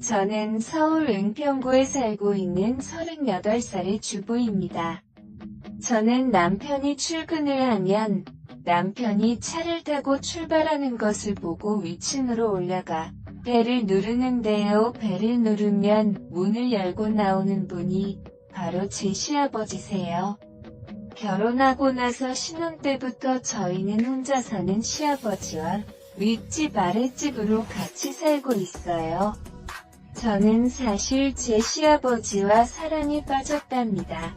저는 서울 은평구에 살고 있는 38살의 주부입니다. 저는 남편이 출근을 하면 남편이 차를 타고 출발하는 것을 보고 위층으로 올라가 벨을 누르는데요. 벨을 누르면 문을 열고 나오는 분이 바로 제 시아버지세요. 결혼하고 나서 신혼 때부터 저희는 혼자 사는 시아버지와 윗집 아랫집으로 같이 살고 있어요. 저는 사실 제 시아버지와 사랑에 빠졌답니다.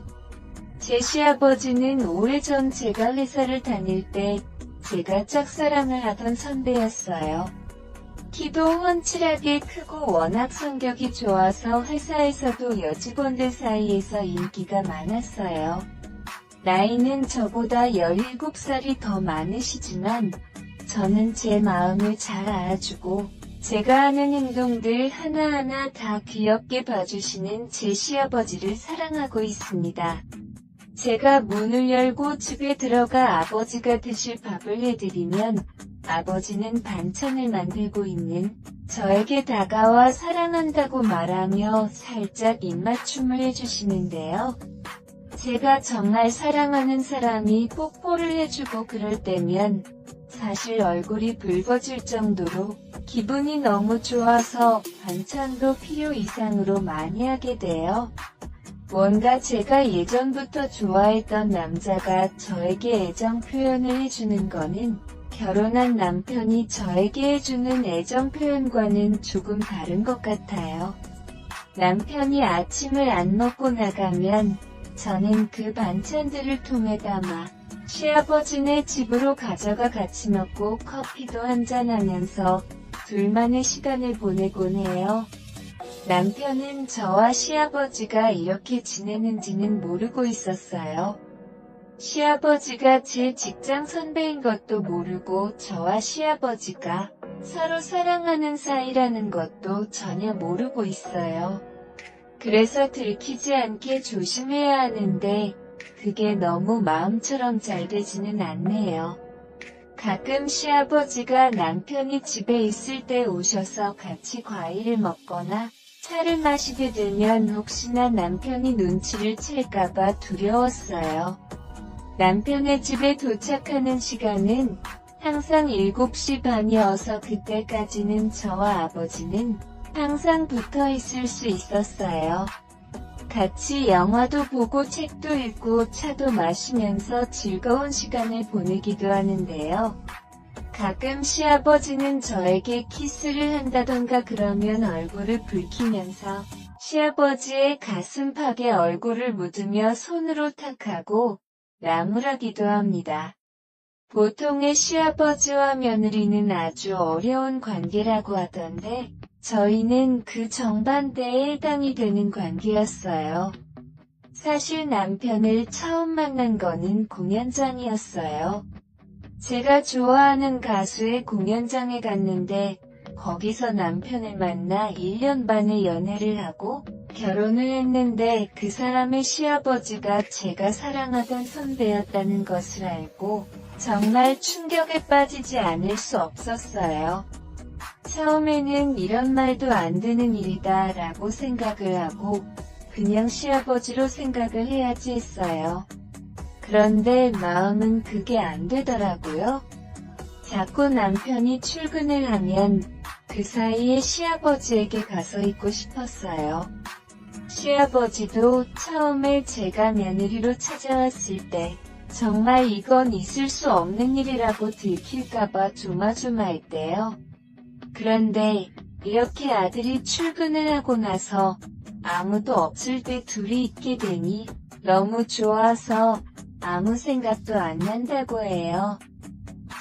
제 시아버지는 오래전 제가 회사를 다닐 때 제가 짝사랑을 하던 선배였어요. 키도 훤칠하게 크고 워낙 성격이 좋아서 회사에서도 여직원들 사이에서 인기가 많았어요. 나이는 저보다 17살이 더 많으시지만 저는 제 마음을 잘 알아주고 제가 하는 행동들 하나하나 다 귀엽게 봐주시는 제 시아버지를 사랑하고 있습니다. 제가 문을 열고 집에 들어가 아버지가 드실 밥을 해드리면 아버지는 반찬을 만들고 있는 저에게 다가와 사랑한다고 말하며 살짝 입맞춤을 해주시는데요. 제가 정말 사랑하는 사람이 뽀뽀를 해주고 그럴 때면 사실 얼굴이 붉어질 정도로 기분이 너무 좋아서 반찬도 필요 이상으로 많이 하게 돼요. 뭔가 제가 예전부터 좋아했던 남자가 저에게 애정 표현을 해주는 거는 결혼한 남편이 저에게 해주는 애정 표현과는 조금 다른 것 같아요. 남편이 아침을 안 먹고 나가면 저는 그 반찬들을 통에 담아 시아버지네 집으로 가져가 같이 먹고 커피도 한잔하면서 둘만의 시간을 보내곤 해요. 남편은 저와 시아버지가 이렇게 지내는지는 모르고 있었어요. 시아버지가 제 직장 선배인 것도 모르고 저와 시아버지가 서로 사랑하는 사이라는 것도 전혀 모르고 있어요. 그래서 들키지 않게 조심해야 하는데 그게 너무 마음처럼 잘 되지는 않네요. 가끔 시아버지가 남편이 집에 있을 때 오셔서 같이 과일을 먹거나 차를 마시게 되면 혹시나 남편이 눈치를 챌까봐 두려웠어요. 남편의 집에 도착하는 시간은 항상 7시 반이어서 그때까지는 저와 아버지는 항상 붙어 있을 수 있었어요. 같이 영화도 보고 책도 읽고 차도 마시면서 즐거운 시간을 보내기도 하는데요. 가끔 시아버지는 저에게 키스를 한다던가 그러면 얼굴을 붉히면서 시아버지의 가슴팍에 얼굴을 묻으며 손으로 탁하고 나무라기도 합니다. 보통의 시아버지와 며느리는 아주 어려운 관계라고 하던데 저희는 그 정반대에 해당이 되는 관계였어요. 사실 남편을 처음 만난 거는 공연장이었어요. 제가 좋아하는 가수의 공연장에 갔는데 거기서 남편을 만나 1년 반의 연애를 하고 결혼을 했는데 그 사람의 시아버지가 제가 사랑하던 선배였다는 것을 알고 정말 충격에 빠지지 않을 수 없었어요. 처음에는 이런 말도 안 되는 일이다 라고 생각을 하고 그냥 시아버지로 생각을 해야지 했어요. 그런데 마음은 그게 안 되더라고요. 자꾸 남편이 출근을 하면 그 사이에 시아버지에게 가서 있고 싶었어요. 시아버지도 처음에 제가 며느리로 찾아왔을 때 정말 이건 있을 수 없는 일이라고 들킬까봐 조마조마했대요. 그런데 이렇게 아들이 출근을 하고 나서 아무도 없을 때 둘이 있게 되니 너무 좋아서 아무 생각도 안 난다고 해요.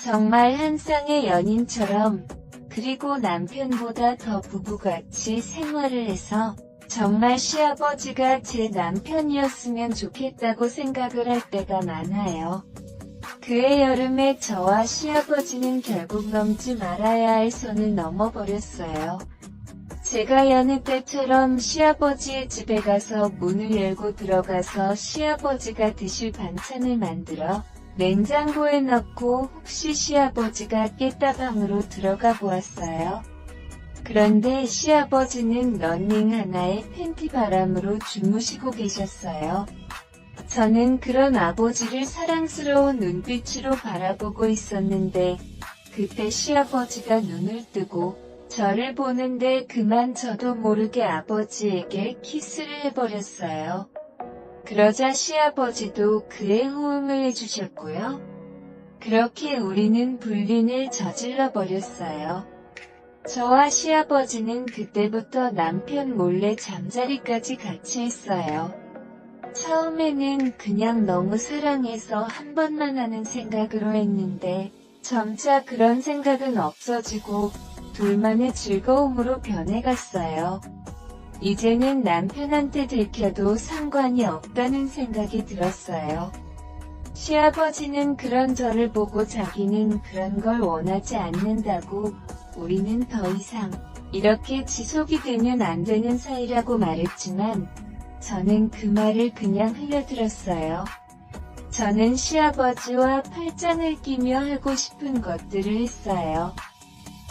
정말 한 쌍의 연인처럼 그리고 남편보다 더 부부같이 생활을 해서 정말 시아버지가 제 남편이었으면 좋겠다고 생각을 할 때가 많아요. 그해 여름에 저와 시아버지는 결국 넘지 말아야 할 선을 넘어버렸어요. 제가 여느 때처럼 시아버지의 집에 가서 문을 열고 들어가서 시아버지가 드실 반찬을 만들어 냉장고에 넣고 혹시 시아버지가 깼다 방으로 들어가 보았어요. 그런데 시아버지는 러닝 하나에 팬티 바람으로 주무시고 계셨어요. 저는 그런 아버지를 사랑스러운 눈빛으로 바라보고 있었는데 그때 시아버지가 눈을 뜨고 저를 보는데 그만 저도 모르게 아버지에게 키스를 해버렸어요. 그러자 시아버지도 그의 호응을 해주셨고요. 그렇게 우리는 불륜을 저질러 버렸어요. 저와 시아버지는 그때부터 남편 몰래 잠자리까지 같이 했어요. 처음에는 그냥 너무 사랑해서 한 번만 하는 생각으로 했는데 점차 그런 생각은 없어지고 둘만의 즐거움으로 변해갔어요. 이제는 남편한테 들켜도 상관이 없다는 생각이 들었어요. 시아버지는 그런 저를 보고 자기는 그런 걸 원하지 않는다고 우리는 더 이상 이렇게 지속이 되면 안 되는 사이라고 말했지만 저는 그 말을 그냥 흘려들었어요. 저는 시아버지와 팔짱을 끼며 하고 싶은 것들을 했어요.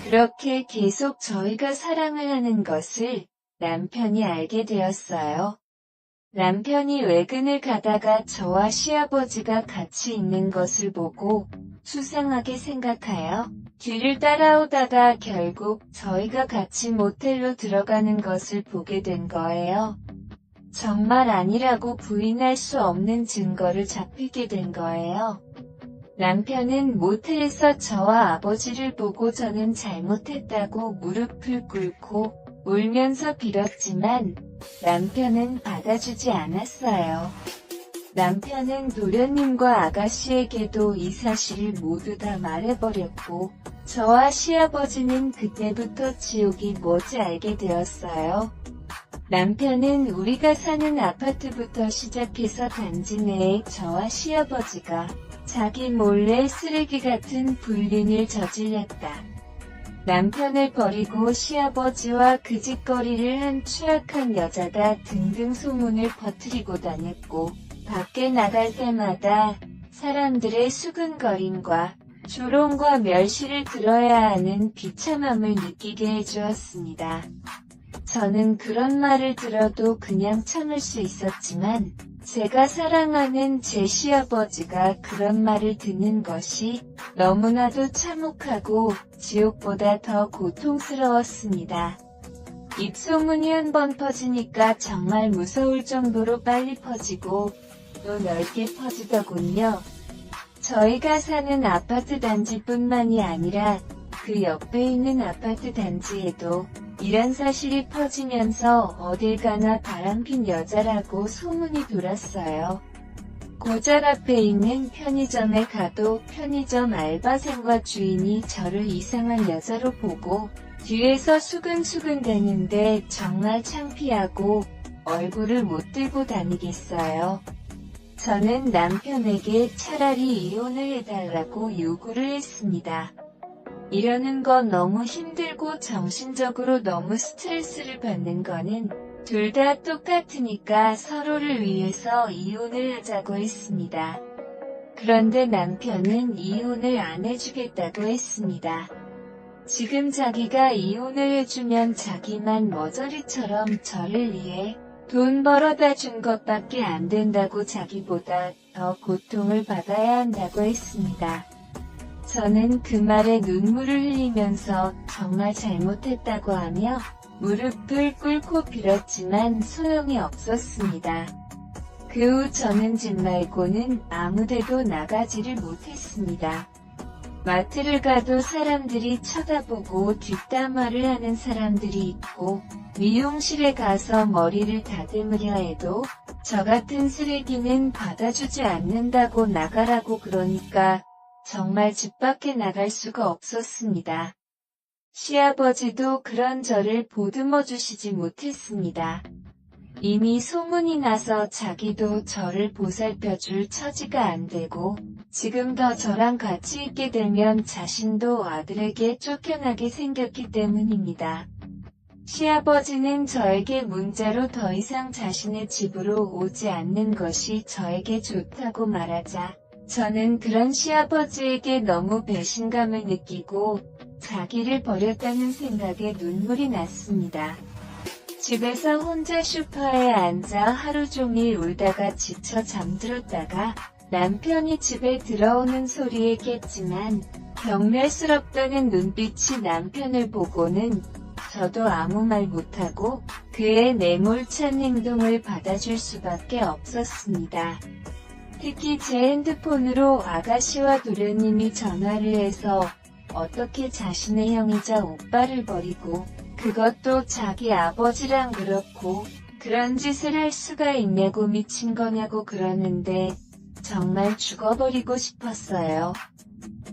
그렇게 계속 저희가 사랑을 하는 것을 남편이 알게 되었어요. 남편이 외근을 가다가 저와 시아버지가 같이 있는 것을 보고 수상하게 생각하여 뒤를 따라오다가 결국 저희가 같이 모텔로 들어가는 것을 보게 된 거예요. 정말 아니라고 부인할 수 없는 증거를 잡히게 된 거예요. 남편은 모텔에서 저와 아버지를 보고 저는 잘못했다고 무릎을 꿇고 울면서 빌었지만 남편은 받아주지 않았어요. 남편은 도련님과 아가씨에게도 이 사실을 모두 다 말해버렸고 저와 시아버지는 그때부터 지옥이 뭔지 알게 되었어요. 남편은 우리가 사는 아파트부터 시작해서 단지 내에 저와 시아버지가 자기 몰래 쓰레기 같은 불륜을 저질렀다. 남편을 버리고 시아버지와 그 짓거리를 한 추악한 여자다 등등 소문을 퍼뜨리고 다녔고 밖에 나갈 때마다 사람들의 수근거림과 조롱과 멸시를 들어야 하는 비참함을 느끼게 해주었습니다. 저는 그런 말을 들어도 그냥 참을 수 있었지만 제가 사랑하는 제 시아버지가 그런 말을 듣는 것이 너무나도 참혹하고 지옥보다 더 고통스러웠습니다. 입소문이 한 번 퍼지니까 정말 무서울 정도로 빨리 퍼지고 또 넓게 퍼지더군요. 저희가 사는 아파트 단지뿐만이 아니라 그 옆에 있는 아파트 단지에도 이런 사실이 퍼지면서 어딜 가나 바람핀 여자라고 소문이 돌았어요. 고잘 앞에 있는 편의점에 가도 편의점 알바생과 주인이 저를 이상한 여자로 보고 뒤에서 수근수근 대는데 정말 창피하고 얼굴을 못 들고 다니겠어요. 저는 남편에게 차라리 이혼을 해달라고 요구를 했습니다. 이러는 건 너무 힘들고 정신적으로 너무 스트레스를 받는 거는 둘 다 똑같으니까 서로를 위해서 이혼을 하자고 했습니다. 그런데 남편은 이혼을 안 해주겠다고 했습니다. 지금 자기가 이혼을 해주면 자기만 머저리처럼 저를 위해 돈 벌어다 준 것밖에 안 된다고 자기보다 더 고통을 받아야 한다고 했습니다. 저는 그 말에 눈물을 흘리면서 정말 잘못했다고 하며 무릎을 꿇고 빌었지만 소용이 없었습니다. 그 후 저는 집 말고는 아무데도 나가지를 못했습니다. 마트를 가도 사람들이 쳐다보고 뒷담화를 하는 사람들이 있고 미용실에 가서 머리를 다듬으려 해도 저 같은 쓰레기는 받아주지 않는다고 나가라고 그러니까 정말 집 밖에 나갈 수가 없었습니다. 시아버지도 그런 저를 보듬어 주시지 못했습니다. 이미 소문이 나서 자기도 저를 보살펴줄 처지가 안 되고 지금 더 저랑 같이 있게 되면 자신도 아들에게 쫓겨나게 생겼기 때문입니다. 시아버지는 저에게 문자로 더 이상 자신의 집으로 오지 않는 것이 저에게 좋다고 말하자 저는 그런 시아버지에게 너무 배신감을 느끼고 자기를 버렸다는 생각에 눈물이 났습니다. 집에서 혼자 소파에 앉아 하루 종일 울다가 지쳐 잠들었다가 남편이 집에 들어오는 소리에 깼지만 경멸스럽다는 눈빛이 남편을 보고는 저도 아무 말 못하고 그의 내몰찬 행동을 받아줄 수밖에 없었습니다. 특히 제 핸드폰으로 아가씨와 도련님이 전화를 해서 어떻게 자신의 형이자 오빠를 버리고 그것도 자기 아버지랑 그렇고 그런 짓을 할 수가 있냐고 미친 거냐고 그러는데 정말 죽어버리고 싶었어요.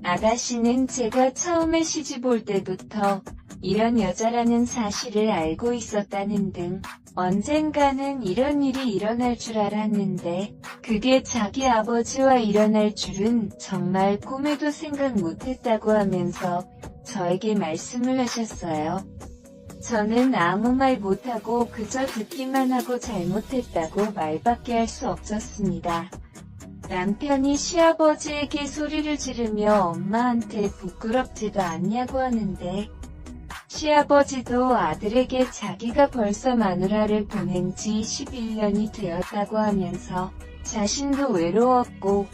아가씨는 제가 처음에 시집 올 때부터 이런 여자라는 사실을 알고 있었다는 등 언젠가는 이런 일이 일어날 줄 알았는데 그게 자기 아버지와 일어날 줄은 정말 꿈에도 생각 못했다고 하면서 저에게 말씀을 하셨어요. 저는 아무 말 못하고 그저 듣기만 하고 잘못했다고 말밖에 할 수 없었습니다. 남편이 시아버지에게 소리를 지르며 엄마한테 부끄럽지도 않냐고 하는데 시아버지도 아들에게 자기가 벌써 마누라를 보낸 지 11년이 되었다고 하면서 자신도 외로웠고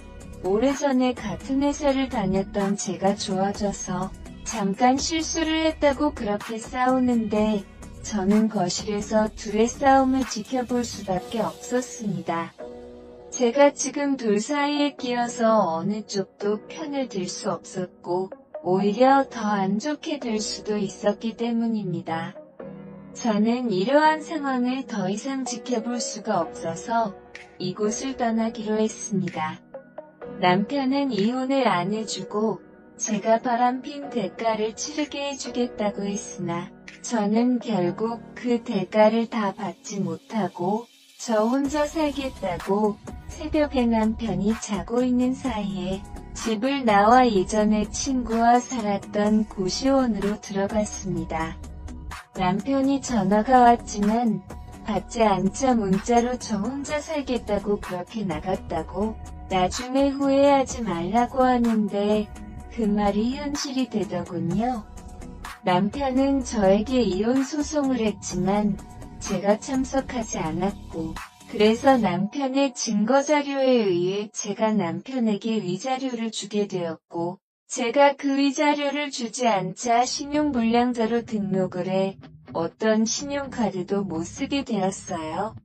오래전에 같은 회사를 다녔던 제가 좋아져서 잠깐 실수를 했다고 그렇게 싸우는데 저는 거실에서 둘의 싸움을 지켜볼 수밖에 없었습니다. 제가 지금 둘 사이에 끼어서 어느 쪽도 편을 들 수 없었고 오히려 더 안 좋게 될 수도 있었기 때문입니다. 저는 이러한 상황을 더 이상 지켜볼 수가 없어서 이곳을 떠나기로 했습니다. 남편은 이혼을 안 해주고 제가 바람핀 대가를 치르게 해주겠다고 했으나 저는 결국 그 대가를 다 받지 못하고 저 혼자 살겠다고 새벽에 남편이 자고 있는 사이에 집을 나와 예전에 친구와 살았던 고시원으로 들어갔습니다. 남편이 전화가 왔지만 받지 않자 문자로 저 혼자 살겠다고 그렇게 나갔다고 나중에 후회하지 말라고 하는데 그 말이 현실이 되더군요. 남편은 저에게 이혼 소송을 했지만 제가 참석하지 않았고 그래서 남편의 증거자료에 의해 제가 남편에게 위자료를 주게 되었고 제가 그 위자료를 주지 않자 신용불량자로 등록을 해 어떤 신용카드도 못 쓰게 되었어요.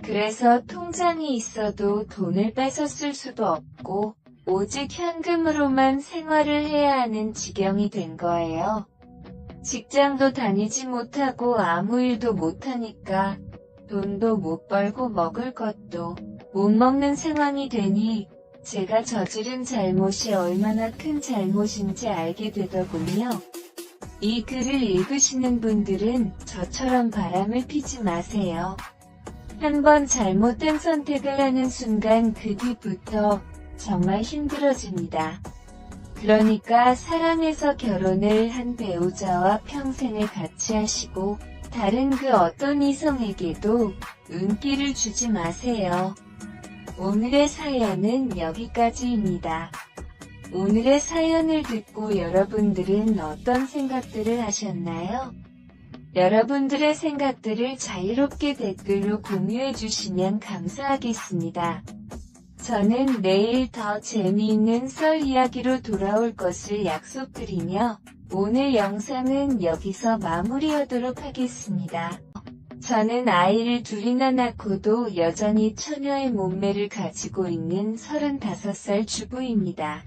그래서 통장이 있어도 돈을 뺏어 쓸 수도 없고 오직 현금으로만 생활을 해야 하는 지경이 된 거예요. 직장도 다니지 못하고 아무 일도 못하니까 돈도 못 벌고 먹을 것도 못 먹는 상황이 되니 제가 저지른 잘못이 얼마나 큰 잘못인지 알게 되더군요. 이 글을 읽으시는 분들은 저처럼 바람을 피지 마세요. 한번 잘못된 선택을 하는 순간 그 뒤부터 정말 힘들어집니다. 그러니까 사랑해서 결혼을 한 배우자와 평생을 같이 하시고 다른 그 어떤 이성에게도 눈길을 주지 마세요. 오늘의 사연은 여기까지입니다. 오늘의 사연을 듣고 여러분들은 어떤 생각들을 하셨나요? 여러분들의 생각들을 자유롭게 댓글로 공유해 주시면 감사하겠습니다. 저는 내일 더 재미있는 썰 이야기로 돌아올 것을 약속드리며 오늘 영상은 여기서 마무리하도록 하겠습니다. 저는 아이를 둘이나 낳고도 여전히 처녀의 몸매를 가지고 있는 35살 주부입니다.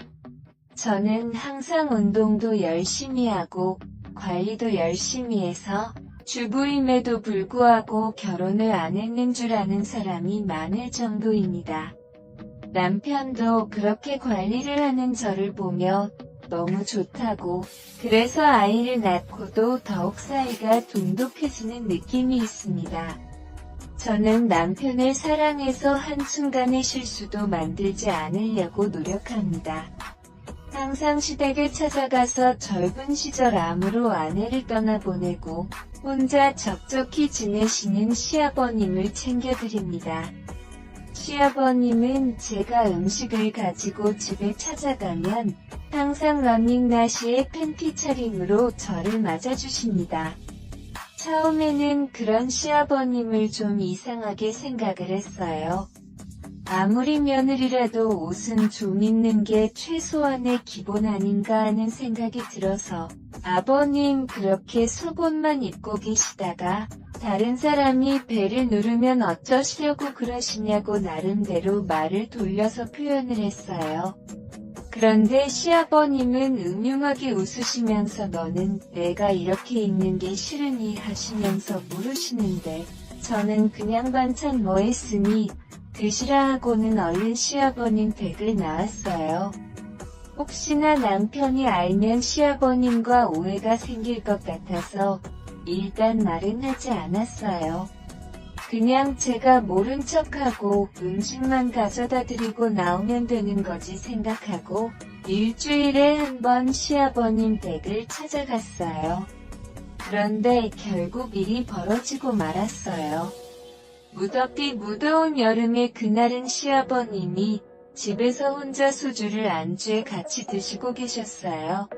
저는 항상 운동도 열심히 하고 관리도 열심히 해서 주부임에도 불구하고 결혼을 안 했는 줄 아는 사람이 많을 정도입니다. 남편도 그렇게 관리를 하는 저를 보며 너무 좋다고 그래서 아이를 낳고도 더욱 사이가 돈독해지는 느낌이 있습니다. 저는 남편을 사랑해서 한순간의 실수도 만들지 않으려고 노력합니다. 항상 시댁을 찾아가서 젊은 시절 암으로 아내를 떠나보내고 혼자 적적히 지내시는 시아버님을 챙겨드립니다. 시아버님은 제가 음식을 가지고 집에 찾아가면 항상 러닝나시의 팬티 차림으로 저를 맞아주십니다. 처음에는 그런 시아버님을 좀 이상하게 생각을 했어요. 아무리 며느리라도 옷은 좀 입는 게 최소한의 기본 아닌가 하는 생각이 들어서 아버님 그렇게 속옷만 입고 계시다가 다른 사람이 배를 누르면 어쩌시려고 그러시냐고 나름대로 말을 돌려서 표현을 했어요. 그런데 시아버님은 음흉하게 웃으시면서 너는 내가 이렇게 입는 게 싫으니 하시면서 물으시는데 저는 그냥 반찬 뭐 했으니 드시라 하고는 얼른 시아버님 댁을 나왔어요. 혹시나 남편이 알면 시아버님과 오해가 생길 것 같아서 일단 말은 하지 않았어요. 그냥 제가 모른 척하고 음식만 가져다 드리고 나오면 되는 거지 생각하고 일주일에 한 번 시아버님 댁을 찾아갔어요. 그런데 결국 일이 벌어지고 말았어요. 무덥디 무더운 여름의 그날은 시아버님이 집에서 혼자 소주를 안주에 같이 드시고 계셨어요.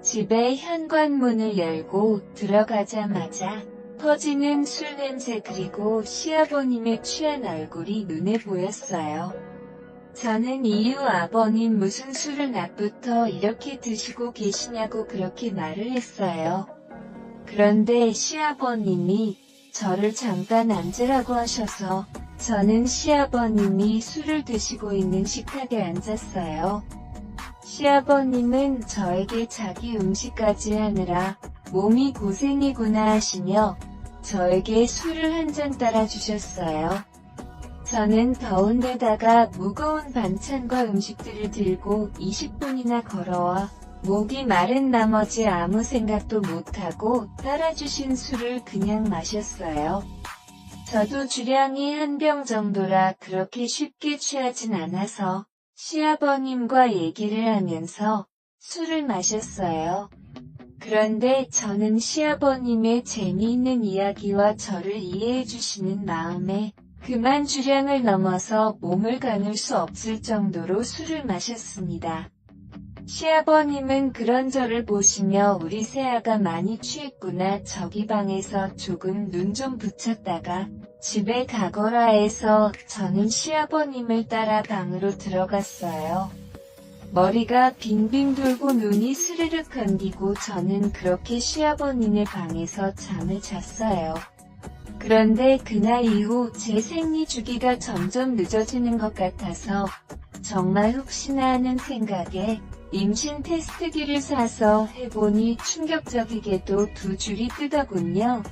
집의 현관문을 열고 들어가자마자 퍼지는 술 냄새 그리고 시아버님의 취한 얼굴이 눈에 보였어요. 저는 이유 아버님 무슨 술을 낮부터 이렇게 드시고 계시냐고 그렇게 말을 했어요. 그런데 시아버님이 저를 잠깐 앉으라고 하셔서 저는 시아버님이 술을 드시고 있는 식탁에 앉았어요. 시아버님은 저에게 자기 음식까지 하느라 몸이 고생이구나 하시며 저에게 술을 한 잔 따라주셨어요. 저는 더운 데다가 무거운 반찬과 음식들을 들고 20분이나 걸어와 목이 마른 나머지 아무 생각도 못하고 따라주신 술을 그냥 마셨어요. 저도 주량이 한 병 정도라 그렇게 쉽게 취하진 않아서 시아버님과 얘기를 하면서 술을 마셨어요. 그런데 저는 시아버님의 재미있는 이야기와 저를 이해해 주시는 마음에 그만 주량을 넘어서 몸을 가눌 수 없을 정도로 술을 마셨습니다. 시아버님은 그런 저를 보시며 우리 새아가 많이 취했구나 저기 방에서 조금 눈 좀 붙였다가 집에 가거라 해서 저는 시아버님을 따라 방으로 들어갔어요. 머리가 빙빙 돌고 눈이 스르륵 감기고 저는 그렇게 시아버님의 방에서 잠을 잤어요. 그런데 그날 이후 제 생리 주기가 점점 늦어지는 것 같아서 정말 혹시나 하는 생각에 임신 테스트기를 사서 해보니 충격적이게도 2줄이 뜨더군요.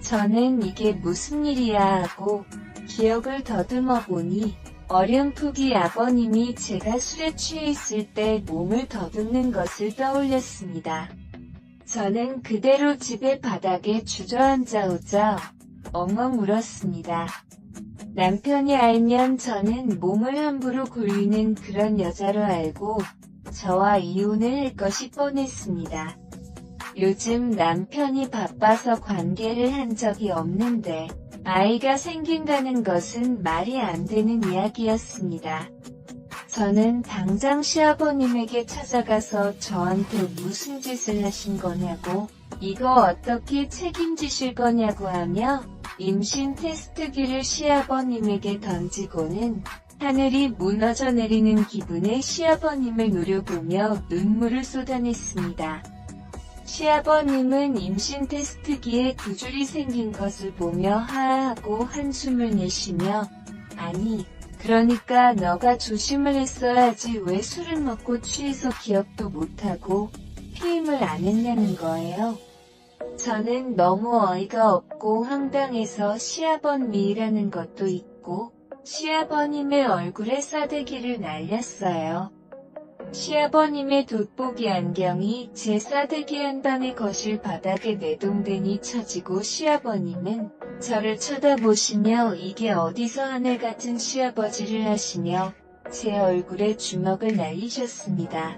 저는 이게 무슨 일이야 하고 기억을 더듬어 보니 어렴풋이 아버님이 제가 술에 취해 있을 때 몸을 더듬는 것을 떠올렸습니다. 저는 그대로 집의 바닥에 주저앉아 오자 엉엉 울었습니다. 남편이 알면 저는 몸을 함부로 굴리는 그런 여자로 알고 저와 이혼을 할 것이 뻔했습니다. 요즘 남편이 바빠서 관계를 한 적이 없는데 아이가 생긴다는 것은 말이 안 되는 이야기였습니다. 저는 당장 시아버님에게 찾아가서 저한테 무슨 짓을 하신 거냐고, 이거 어떻게 책임지실 거냐고 하며 임신 테스트기를 시아버님에게 던지고는 하늘이 무너져 내리는 기분에 시아버님을 노려보며 눈물을 쏟아냈습니다. 시아버님은 임신 테스트기에 2줄이 생긴 것을 보며 하하하고 한숨을 내쉬며 아니, 그러니까 너가 조심을 했어야지 왜 술을 먹고 취해서 기억도 못하고 피임을 안 했냐는 거예요. 저는 너무 어이가 없고 황당해서 시아버님이라는 것도 있고 시아버님의 얼굴에 싸대기를 날렸어요. 시아버님의 돋보기 안경이 제 싸대기 한 방에 거실 바닥에 내동댕이 쳐지고 시아버님은 저를 쳐다보시며 이게 어디서 하늘 같은 시아버지를 하시며 제 얼굴에 주먹을 날리셨습니다.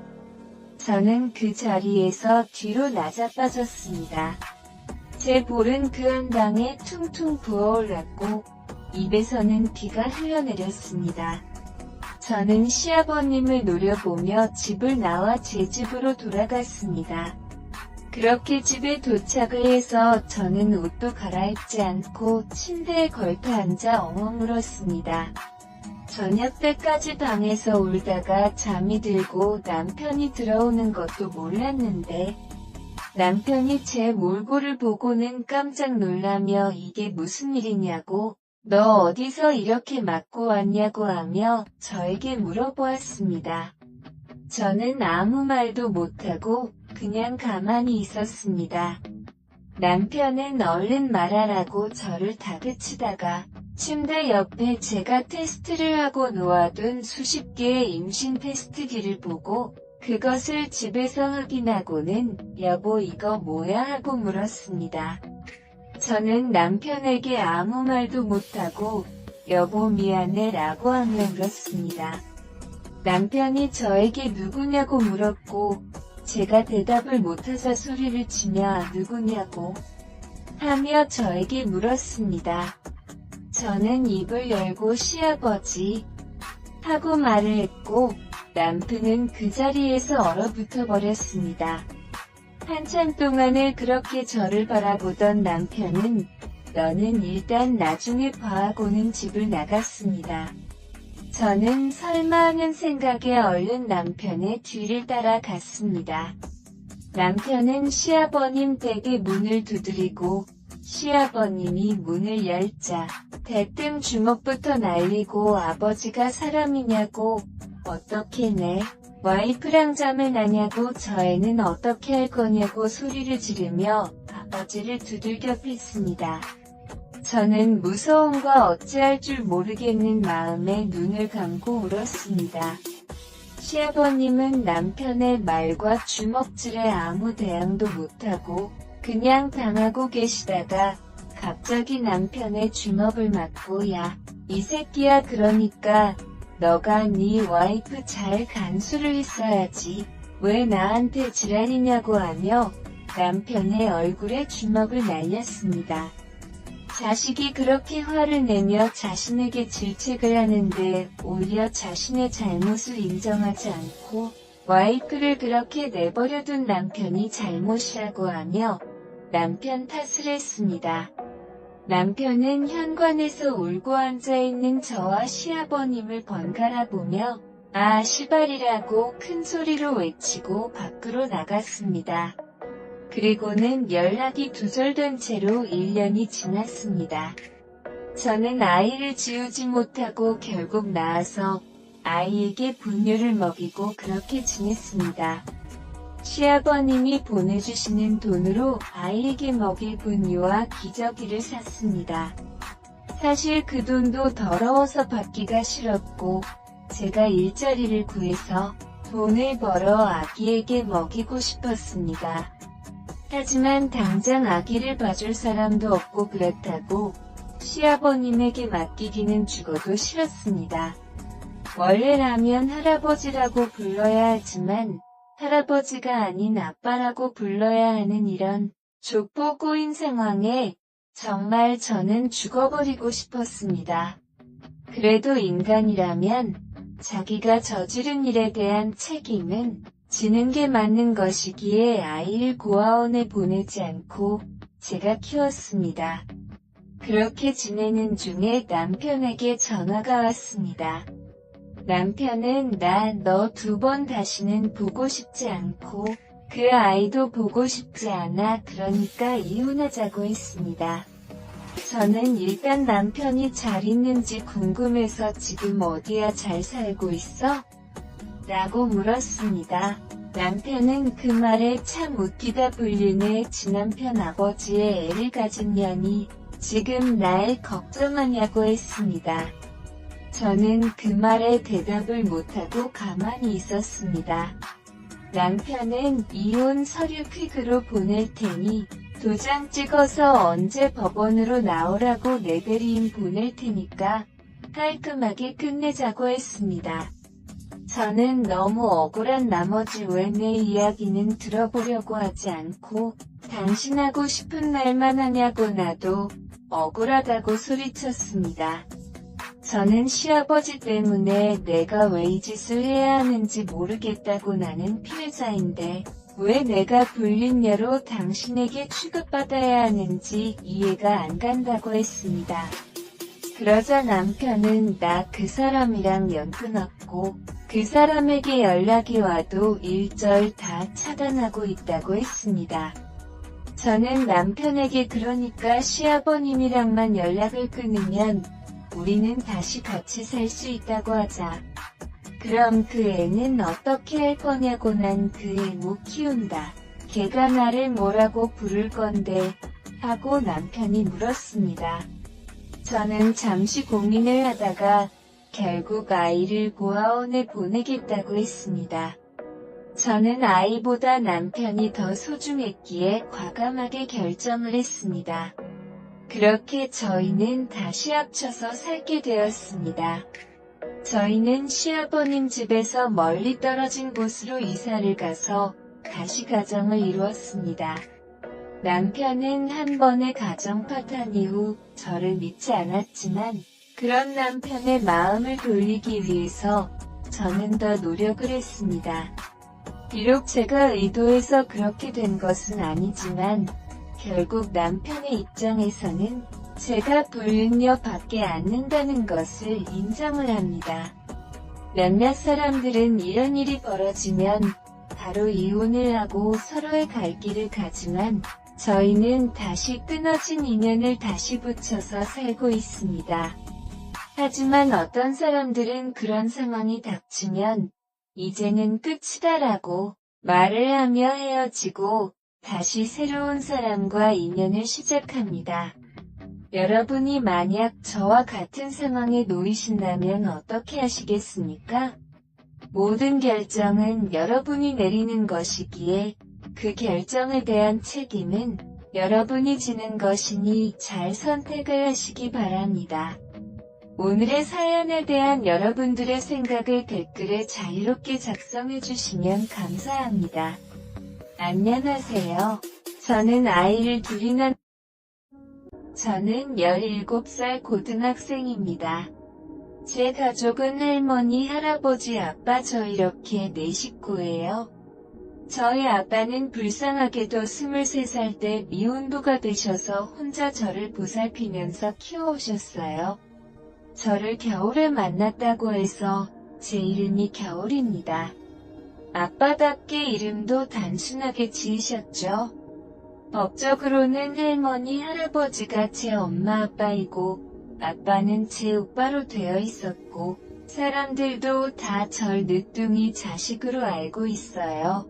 저는 그 자리에서 뒤로 나자빠졌습니다. 제 볼은 그 한 방에 퉁퉁 부어올랐고 입에서는 피가 흘러내렸습니다. 저는 시아버님을 노려보며 집을 나와 제 집으로 돌아갔습니다. 그렇게 집에 도착을 해서 저는 옷도 갈아입지 않고 침대에 걸터 앉아 엉엉 울었습니다. 저녁 때까지 방에서 울다가 잠이 들고 남편이 들어오는 것도 몰랐는데 남편이 제 몰골을 보고는 깜짝 놀라며 이게 무슨 일이냐고 너 어디서 이렇게 맞고 왔냐고 하며 저에게 물어보았습니다. 저는 아무 말도 못하고 그냥 가만히 있었습니다. 남편은 얼른 말하라고 저를 다그치다가 침대 옆에 제가 테스트를 하고 놓아둔 수십 개의 임신 테스트기를 보고 그것을 집에서 확인하고는 여보 이거 뭐야 하고 물었습니다. 저는 남편에게 아무 말도 못하고 여보 미안해 라고 하며 울었습니다. 남편이 저에게 누구냐고 물었고 제가 대답을 못해서 소리를 치며 누구냐고 하며 저에게 물었습니다. 저는 입을 열고 시아버지 하고 말을 했고 남편은 그 자리에서 얼어붙어 버렸습니다. 한참 동안을 그렇게 저를 바라보던 남편은 너는 일단 나중에 봐 하고는 집을 나갔습니다. 저는 설마 하는 생각에 얼른 남편의 뒤를 따라갔습니다. 남편은 시아버님 댁의 문을 두드리고 시아버님이 문을 열자 대뜸 주먹부터 날리고 아버지가 사람이냐고 어떻게 내 와이프랑 잠을 나냐고 저애는 어떻게 할 거냐고 소리를 지르며 아버지를 두들겨 팼습니다. 저는 무서움과 어찌할 줄 모르겠는 마음에 눈을 감고 울었습니다. 시아버님은 남편의 말과 주먹질에 아무 대응도 못하고 그냥 당하고 계시다가 갑자기 남편의 주먹을 맞고 야, 이 새끼야 그러니까 너가 네 와이프 잘 간수를 했어야지 왜 나한테 지랄이냐고 하며 남편의 얼굴에 주먹을 날렸습니다. 자식이 그렇게 화를 내며 자신에게 질책을 하는데 오히려 자신의 잘못을 인정하지 않고 와이프를 그렇게 내버려둔 남편이 잘못이라고 하며 남편 탓을 했습니다. 남편은 현관에서 울고 앉아있는 저와 시아버님을 번갈아 보며 아 시발이라고 큰 소리로 외치고 밖으로 나갔습니다. 그리고는 연락이 두절된 채로 1년이 지났습니다. 저는 아이를 지우지 못하고 결국 낳아서 아이에게 분유를 먹이고 그렇게 지냈습니다. 시아버님이 보내주시는 돈으로 아이에게 먹일 분유와 기저귀를 샀습니다. 사실 그 돈도 더러워서 받기가 싫었고 제가 일자리를 구해서 돈을 벌어 아기에게 먹이고 싶었습니다. 하지만 당장 아기를 봐줄 사람도 없고 그렇다고 시아버님에게 맡기기는 죽어도 싫었습니다. 원래라면 할아버지라고 불러야 하지만 할아버지가 아닌 아빠라고 불러야 하는 이런 족보 꼬인 상황에 정말 저는 죽어버리고 싶었습니다. 그래도 인간이라면 자기가 저지른 일에 대한 책임은 지는 게 맞는 것이기에 아이를 고아원에 보내지 않고 제가 키웠습니다. 그렇게 지내는 중에 남편에게 전화가 왔습니다. 남편은 나 너 2번 다시는 보고 싶지 않고 그 아이도 보고 싶지 않아 그러니까 이혼하자고 했습니다. 저는 일단 남편이 잘 있는지 궁금해서 지금 어디야 잘 살고 있어? 라고 물었습니다. 남편은 그 말에 참 웃기다 불리네 지남편 아버지의 애를 가진 년이 지금 날 걱정하냐고 했습니다. 저는 그 말에 대답을 못하고 가만히 있었습니다. 남편은 이혼 서류 퀵으로 보낼 테니 도장 찍어서 언제 법원으로 나오라고 레벨인 보낼 테니까 깔끔하게 끝내자고 했습니다. 저는 너무 억울한 나머지 왜 내 이야기는 들어보려고 하지 않고 당신 하고 싶은 말만 하냐고 나도 억울하다고 소리쳤습니다. 저는 시아버지 때문에 내가 왜 이 짓을 해야 하는지 모르겠다고 나는 피해자인데 왜 내가 불륜녀로 당신에게 취급받아야 하는지 이해가 안 간다고 했습니다. 그러자 남편은 나 그 사람이랑 연 끊었고 그 사람에게 연락이 와도 일절 다 차단하고 있다고 했습니다. 저는 남편에게 그러니까 시아버님이랑만 연락을 끊으면 우리는 다시 같이 살 수 있다고 하자. 그럼 그 애는 어떻게 할 거냐고 난 그 애 못 키운다. 걔가 나를 뭐라고 부를 건데 하고 남편이 물었습니다. 저는 잠시 고민을 하다가 결국 아이를 고아원에 보내겠다고 했습니다. 저는 아이보다 남편이 더 소중했기에 과감하게 결정을 했습니다. 그렇게 저희는 다시 합쳐서 살게 되었습니다. 저희는 시아버님 집에서 멀리 떨어진 곳으로 이사를 가서 다시 가정을 이루었습니다. 남편은 한 번의 가정 파탄 이후 저를 믿지 않았지만 그런 남편의 마음을 돌리기 위해서 저는 더 노력을 했습니다. 비록 제가 의도해서 그렇게 된 것은 아니지만 결국 남편의 입장에서는 제가 불륜녀 밖에 않는다는 것을 인정을 합니다. 몇몇 사람들은 이런 일이 벌어지면 바로 이혼을 하고 서로의 갈 길을 가지만 저희는 다시 끊어진 인연을 다시 붙여서 살고 있습니다. 하지만 어떤 사람들은 그런 상황이 닥치면 이제는 끝이다라고 말을 하며 헤어지고 다시 새로운 사람과 인연을 시작합니다. 여러분이 만약 저와 같은 상황에 놓이신다면 어떻게 하시겠습니까? 모든 결정은 여러분이 내리는 것이기에 그 결정에 대한 책임은 여러분이 지는 것이니 잘 선택을 하시기 바랍니다. 오늘의 사연에 대한 여러분들의 생각을 댓글에 자유롭게 작성해 주시면 감사합니다. 안녕하세요. 저는 아이를 둘이 낳은 저는 17살 고등학생입니다. 제 가족은 할머니, 할아버지, 아빠, 저 이렇게 4식구예요. 저희 아빠는 불쌍하게도 23살 때 미혼부가 되셔서 혼자 저를 보살피면서 키워오셨어요. 저를 겨울에 만났다고 해서 제 이름이 겨울입니다. 아빠답게 이름도 단순하게 지으셨죠. 법적으로는 할머니, 할아버지가 제 엄마 아빠이고 아빠는 제 오빠로 되어 있었고 사람들도 다 절 늦둥이 자식으로 알고 있어요.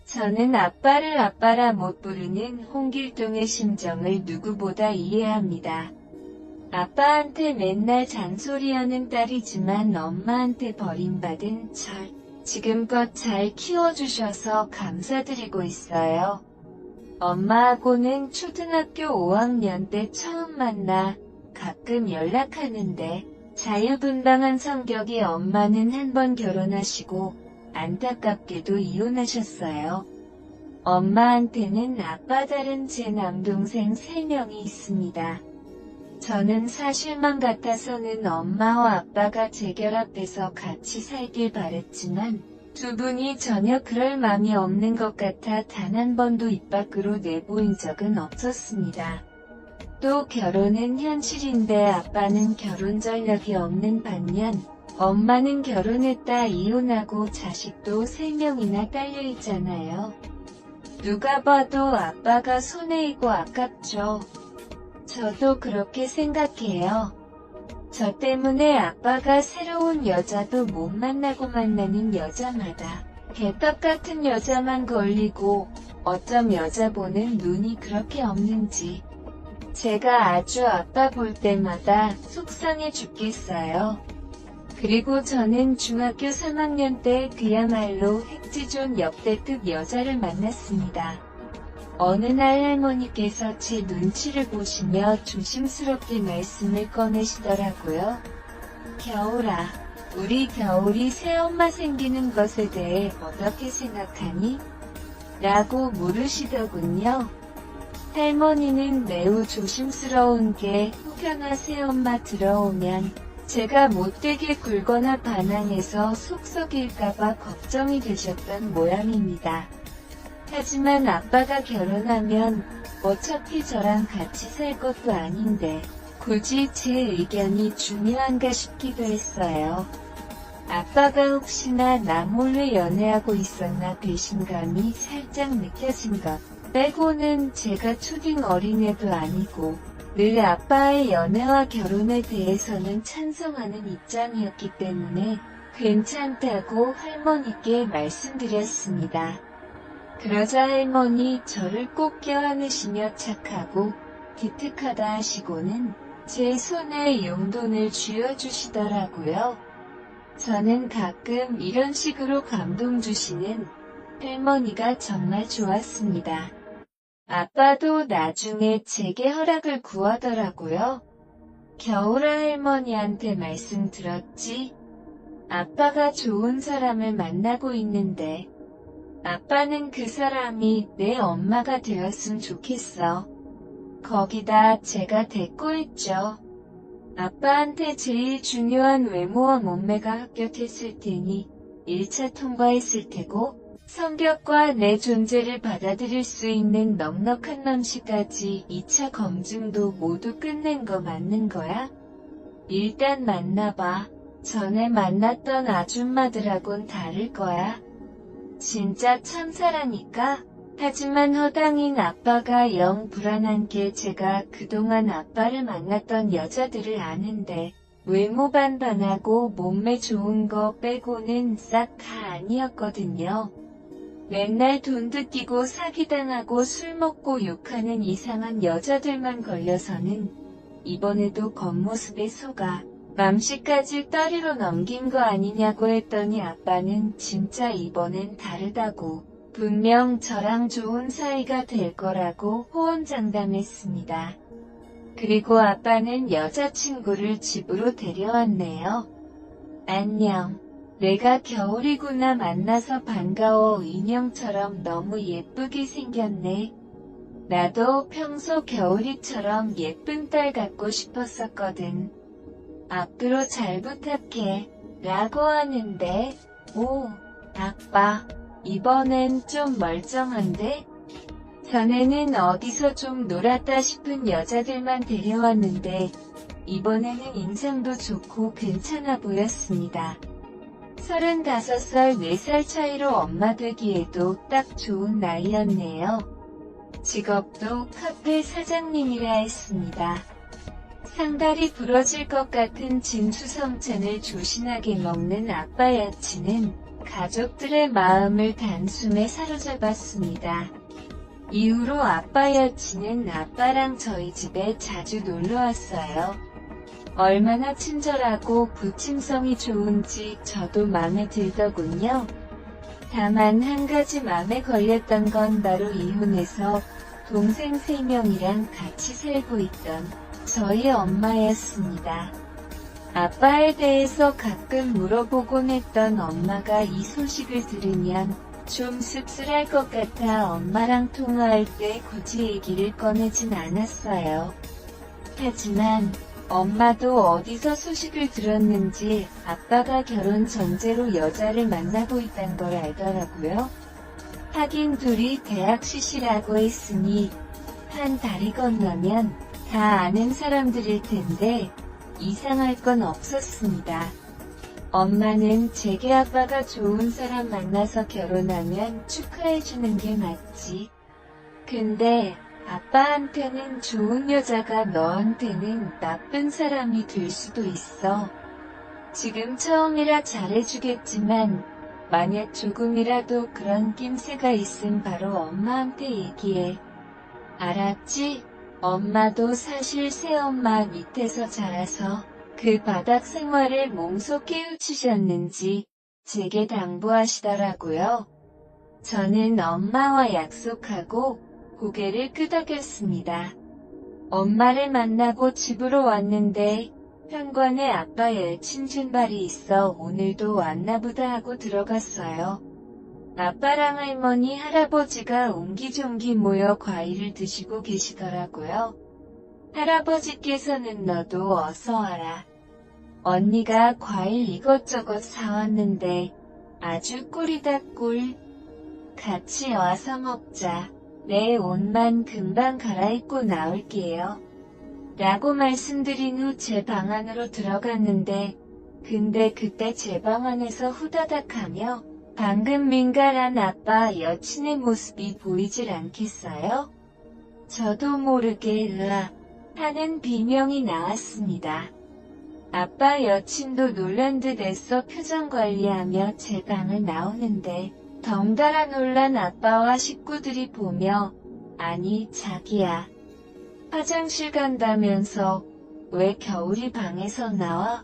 저는 아빠를 아빠라 못 부르는 홍길동의 심정을 누구보다 이해합니다. 아빠한테 맨날 잔소리하는 딸이지만 엄마한테 버림받은 절 지금껏 잘 키워주셔서 감사드리고 있어요. 엄마하고는 초등학교 5학년 때 처음 만나 가끔 연락하는데 자유분방한 성격의 엄마는 한 번 결혼하시고 안타깝게도 이혼하셨어요. 엄마한테는 아빠 다른 제 남동생 3명이 있습니다. 저는 사실만 같아서는 엄마와 아빠가 재결합해서 같이 살길 바랬지만 두 분이 전혀 그럴 마음이 없는 것 같아 단 한 번도 입 밖으로 내보인 적은 없었습니다. 또 결혼은 현실인데 아빠는 결혼 전력이 없는 반면 엄마는 결혼했다 이혼하고 자식도 3명이나 딸려있잖아요. 누가 봐도 아빠가 손해이고 아깝죠. 저도 그렇게 생각해요. 저 때문에 아빠가 새로운 여자도 못 만나고 만나는 여자마다 개떡 같은 여자만 걸리고 어쩜 여자 보는 눈이 그렇게 없는지 제가 아주 아빠 볼 때마다 속상해 죽겠어요. 그리고 저는 중학교 3학년 때 그야말로 핵지존 역대급 여자를 만났습니다. 어느 날 할머니께서 제 눈치를 보시며 조심스럽게 말씀을 꺼내시더라고요. 겨울아, 우리 겨울이 새엄마 생기는 것에 대해 어떻게 생각하니? 라고 물으시더군요. 할머니는 매우 조심스러운 게 혹여나 새엄마 들어오면 제가 못되게 굴거나 반항해서 속 썩일까봐 걱정이 되셨던 모양입니다. 하지만 아빠가 결혼하면 어차피 저랑 같이 살 것도 아닌데 굳이 제 의견이 중요한가 싶기도 했어요. 아빠가 혹시나 나 몰래 연애하고 있었나 배신감이 살짝 느껴진 것 빼고는 제가 초딩 어린애도 아니고 늘 아빠의 연애와 결혼에 대해서는 찬성하는 입장이었기 때문에 괜찮다고 할머니께 말씀드렸습니다. 그러자 할머니 저를 꼭 껴안으시며 착하고 기특하다 하시고는 제 손에 용돈을 쥐어주시더라고요. 저는 가끔 이런 식으로 감동 주시는 할머니가 정말 좋았습니다. 아빠도 나중에 제게 허락을 구하더라고요. 겨울아 할머니한테 말씀 들었지? 아빠가 좋은 사람을 만나고 있는데 아빠는 그 사람이 내 엄마가 되었으면 좋겠어. 거기다 제가 대꾸했죠. 아빠한테 제일 중요한 외모와 몸매가 합격했을 테니 1차 통과했을 테고 성격과 내 존재를 받아들일 수 있는 넉넉한 맘씨까지 2차 검증도 모두 끝낸 거 맞는 거야? 일단 만나봐. 전에 만났던 아줌마들하곤 다를 거야. 진짜 천사라니까? 하지만 허당인 아빠가 영 불안한 게 제가 그동안 아빠를 만났던 여자들을 아는데 외모 반반하고 몸매 좋은 거 빼고는 싹 다 아니었거든요. 맨날 돈도 끼고 사기당하고 술 먹고 욕하는 이상한 여자들만 걸려서는 이번에도 겉모습에 속아 맘씨까지 떠리로 넘긴 거 아니냐고 했더니 아빠는 진짜 이번엔 다르다고 분명 저랑 좋은 사이가 될 거라고 호언장담했습니다. 그리고 아빠는 여자친구를 집으로 데려왔네요. 안녕. 내가 겨울이구나. 만나서 반가워. 인형처럼 너무 예쁘게 생겼네. 나도 평소 겨울이처럼 예쁜 딸 갖고 싶었었거든. 앞으로 잘 부탁해. 라고 하는데, 오, 아빠, 이번엔 좀 멀쩡한데? 전에는 어디서 좀 놀았다 싶은 여자들만 데려왔는데, 이번에는 인상도 좋고 괜찮아 보였습니다. 35살, 4살 차이로 엄마 되기에도 딱 좋은 나이였네요. 직업도 카페 사장님이라 했습니다. 상다리 부러질 것 같은 진수성찬을 조신하게 먹는 아빠 여친은 가족들의 마음을 단숨에 사로잡았습니다. 이후로 아빠 여친은 아빠랑 저희 집에 자주 놀러왔어요. 얼마나 친절하고 부침성이 좋은지 저도 마음에 들더군요. 다만 한 가지 마음에 걸렸던 건 바로 이혼해서 동생 3명이랑 같이 살고 있던 저희 엄마였습니다. 아빠에 대해서 가끔 물어보곤 했던 엄마가 이 소식을 들으면 좀 씁쓸할 것 같아 엄마랑 통화할 때 굳이 얘기를 꺼내진 않았어요. 하지만 엄마도 어디서 소식을 들었는지 아빠가 결혼 전제로 여자를 만나고 있단 걸 알더라고요. 하긴 둘이 대학 시시라고 했으니 한 다리 건너면 다 아는 사람들일 텐데 이상할 건 없었습니다. 엄마는 제게 아빠가 좋은 사람 만나서 결혼하면 축하해주는 게 맞지. 근데 아빠한테는 좋은 여자가 너한테는 나쁜 사람이 될 수도 있어. 지금 처음이라 잘해주겠지만 만약 조금이라도 그런 낌새가 있음 바로 엄마한테 얘기해. 알았지? 엄마도 사실 새엄마 밑에서 자라서 그 바닥 생활을 몸소 깨우치셨는지 제게 당부하시더라고요. 저는 엄마와 약속하고 고개를 끄덕였습니다. 엄마를 만나고 집으로 왔는데 현관에 아빠 여친 신발이 있어 오늘도 왔나보다 하고 들어갔어요. 아빠랑 할머니, 할아버지가 옹기종기 모여 과일을 드시고 계시더라고요. 할아버지께서는 너도 어서 와라. 언니가 과일 이것저것 사왔는데 아주 꿀이다 꿀. 같이 와서 먹자. 내 옷만 금방 갈아입고 나올게요. 라고 말씀드린 후 제 방 안으로 들어갔는데 근데 그때 제 방 안에서 후다닥 하며 방금 민가란 아빠 여친의 모습이 보이질 않겠어요? 저도 모르게 으아 하는 비명이 나왔습니다. 아빠 여친도 놀란 듯 애써 표정 관리하며 제 방을 나오는데 덩달아 놀란 아빠와 식구들이 보며 아니 자기야 화장실 간다면서 왜 겨울이 방에서 나와?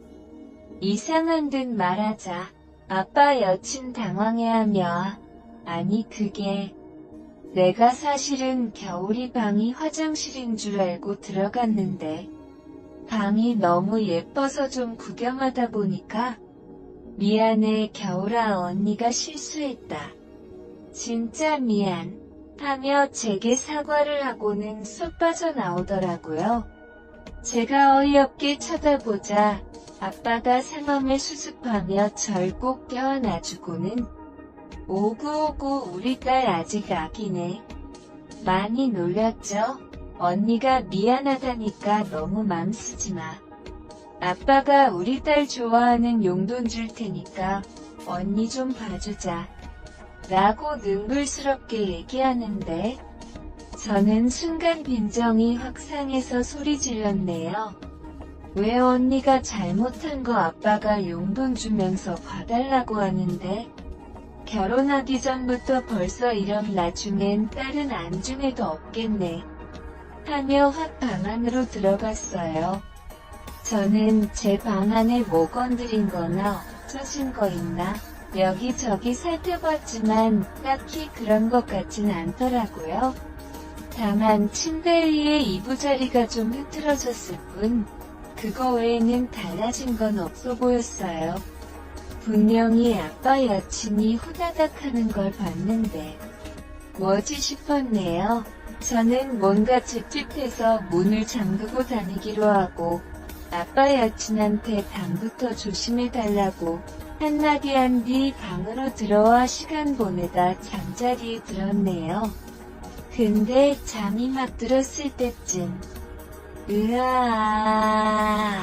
이상한 듯 말하자 아빠 여친 당황해하며 아니 그게 내가 사실은 겨울이 방이 화장실인 줄 알고 들어갔는데 방이 너무 예뻐서 좀 구경하다 보니까 미안해 겨울아 언니가 실수했다. 진짜 미안 하며 제게 사과를 하고는 쏙 빠져나오더라고요. 제가 어이없게 쳐다보자 아빠가 상엄을 수습하며 절 꼭 껴안아주고는 오구오구 우리 딸 아직 아기네. 많이 놀랐죠? 언니가 미안하다니까 너무 맘 쓰지 마. 아빠가 우리 딸 좋아하는 용돈 줄 테니까 언니 좀 봐주자. 라고 능글스럽게 얘기하는데 저는 순간 빈정이 확 상해서 소리 질렀네요. 왜 언니가 잘못한 거 아빠가 용돈 주면서 봐달라고 하는데 결혼하기 전부터 벌써 이런 나중엔 딸은 안중에도 없겠네. 하며 확 방 안으로 들어갔어요. 저는 제 방 안에 뭐 건드린 거나 없어진 거 있나 여기저기 살펴봤지만 딱히 그런 것 같진 않더라고요. 다만 침대 위에 이부자리가 좀 흐트러졌을 뿐 그거 외에는 달라진 건 없어 보였어요. 분명히 아빠 여친이 후다닥 하는 걸 봤는데 뭐지 싶었네요. 저는 뭔가 찝찝해서 문을 잠그고 다니기로 하고 아빠 여친한테 다음부터 조심해달라고 한마디 한 뒤 방으로 들어와 시간 보내다 잠자리에 들었네요. 근데 잠이 막 들었을 때쯤 으아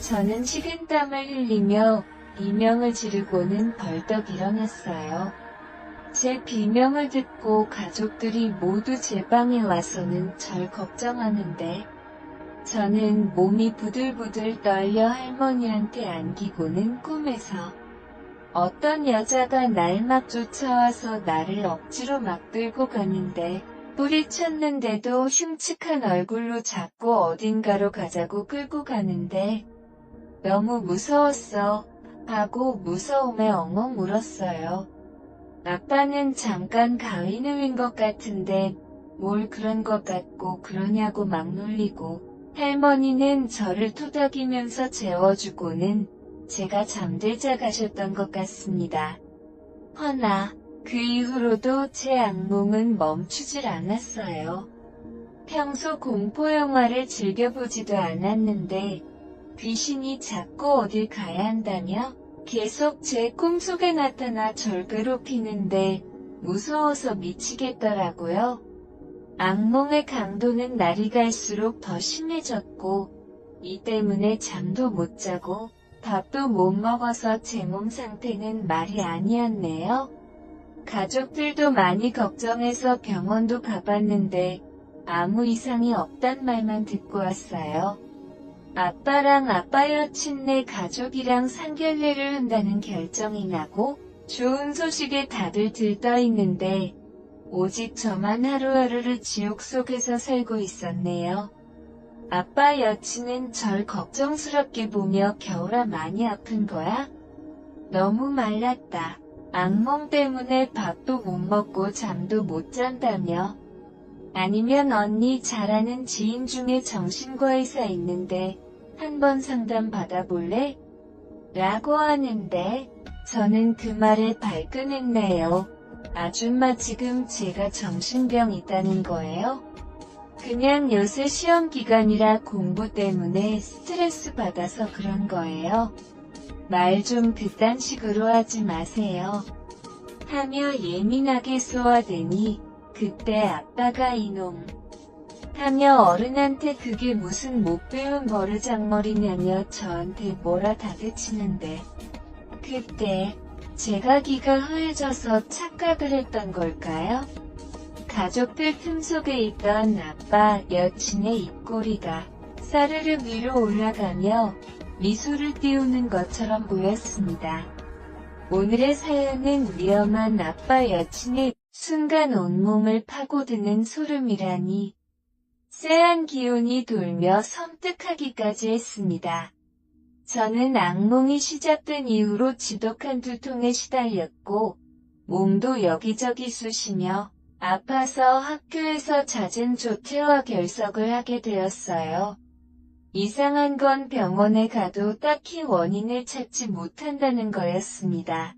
저는 식은땀을 흘리며 비명을 지르고는 벌떡 일어났어요. 제 비명을 듣고 가족들이 모두 제 방에 와서는 절 걱정하는데 저는 몸이 부들부들 떨려 할머니한테 안기고는 꿈에서 어떤 여자가 날 막 쫓아와서 나를 억지로 막 들고 가는데 뿌리쳤는데도 흉측한 얼굴로 자꾸 어딘가로 가자고 끌고 가는데 너무 무서웠어 하고 무서움에 엉엉 울었어요. 아빠는 잠깐 가위 누인 것 같은데 뭘 그런 것 같고 그러냐고 막 놀리고 할머니는 저를 토닥이면서 재워주고는 제가 잠들자 가셨던 것 같습니다. 허나 그 이후로도 제 악몽은 멈추질 않았어요. 평소 공포영화를 즐겨보지도 않았는데 귀신이 자꾸 어딜 가야 한다며 계속 제 꿈속에 나타나 절 괴롭히는데 무서워서 미치겠더라고요. 악몽의 강도는 날이 갈수록 더 심해졌고 이 때문에 잠도 못 자고 밥도 못 먹어서 제 몸 상태는 말이 아니었네요. 가족들도 많이 걱정해서 병원도 가봤는데 아무 이상이 없단 말만 듣고 왔어요. 아빠랑 아빠 여친네 가족이랑 상견례를 한다는 결정이 나고 좋은 소식에 다들 들떠있는데 오직 저만 하루하루를 지옥 속에서 살고 있었네요. 아빠 여친은 절 걱정스럽게 보며 겨울아 많이 아픈 거야? 너무 말랐다. 악몽 때문에 밥도 못 먹고 잠도 못 잔다며. 아니면 언니 잘 아는 지인 중에 정신과 의사 있는데 한번 상담 받아볼래? 라고 하는데 저는 그 말에 발끈했네요. 아줌마 지금 제가 정신병 있다는 거예요? 그냥 요새 시험 기간이라 공부 때문에 스트레스 받아서 그런 거예요. 말 좀 그딴 식으로 하지 마세요. 하며 예민하게 쏘아대니 그때 아빠가 이놈 하며 어른한테 그게 무슨 못 배운 버르장머리냐며 저한테 뭐라 다그치는데 그때 제가 기가 허해져서 착각을 했던 걸까요? 가족들 틈속에 있던 아빠 여친의 입꼬리가 사르르 위로 올라가며 미소를 띄우는 것처럼 보였습니다. 오늘의 사연은 위험한 아빠 여친의 순간 온몸을 파고드는 소름이라니 쎄한 기운이 돌며 섬뜩하기까지 했습니다. 저는 악몽이 시작된 이후로 지독한 두통에 시달렸고 몸도 여기저기 쑤시며 아파서 학교에서 잦은 조퇴와 결석을 하게 되었어요. 이상한 건 병원에 가도 딱히 원인을 찾지 못한다는 거였습니다.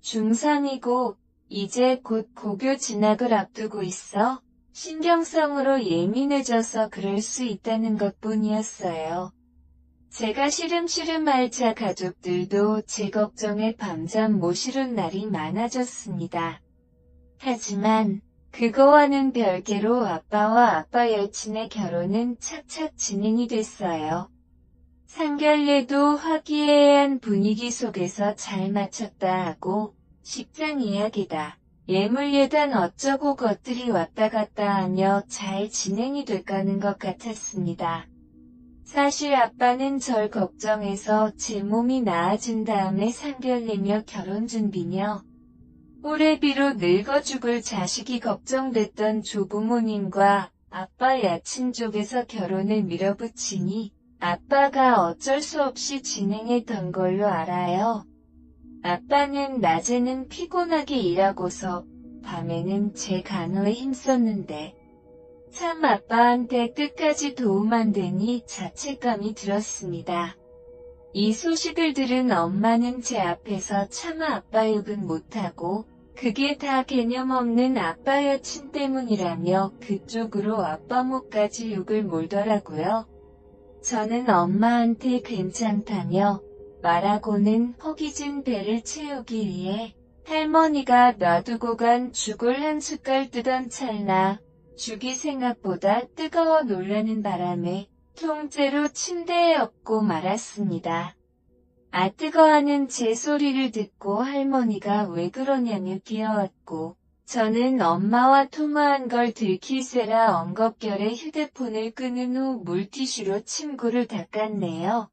중3이고 이제 곧 고교 진학을 앞두고 있어 신경성으로 예민해져서 그럴 수 있다는 것뿐이었어요. 제가 시름시름 앓자 가족들도 제 걱정에 밤잠 못 이룬 날이 많아졌습니다. 하지만 그거와는 별개로 아빠와 아빠 여친의 결혼은 착착 진행이 됐어요. 상견례도 화기애애한 분위기 속에서 잘 마쳤다 하고 식장 예약이다, 예물예단 어쩌고 것들이 왔다 갔다 하며 잘 진행이 돼가는 것 같았습니다. 사실 아빠는 절 걱정해서 제 몸이 나아진 다음에 상견례며 결혼 준비며 호래비로 늙어 죽을 자식이 걱정됐던 조부모님과 아빠 여친 쪽에서 결혼을 밀어붙이니 아빠가 어쩔 수 없이 진행했던 걸로 알아요. 아빠는 낮에는 피곤하게 일하고서 밤에는 제 간호에 힘썼는데 참 아빠한테 끝까지 도움 안 되니 자책감이 들었습니다. 이 소식을 들은 엄마는 제 앞에서 차마 아빠 욕은 못하고 그게 다 개념 없는 아빠 여친 때문이라며 그쪽으로 아빠 목까지 욕을 몰더라고요. 저는 엄마한테 괜찮다며 말하고는 허기진 배를 채우기 위해 할머니가 놔두고 간 죽을 한 숟갈 뜨던 찰나 죽이 생각보다 뜨거워 놀라는 바람에 통째로 침대에 엎고 말았습니다. 아 뜨거워하는 제 소리를 듣고 할머니가 왜 그러냐며 뛰어왔고 저는 엄마와 통화한 걸 들킬세라 엉겁결에 휴대폰을 끊은 후 물티슈로 침구를 닦았네요.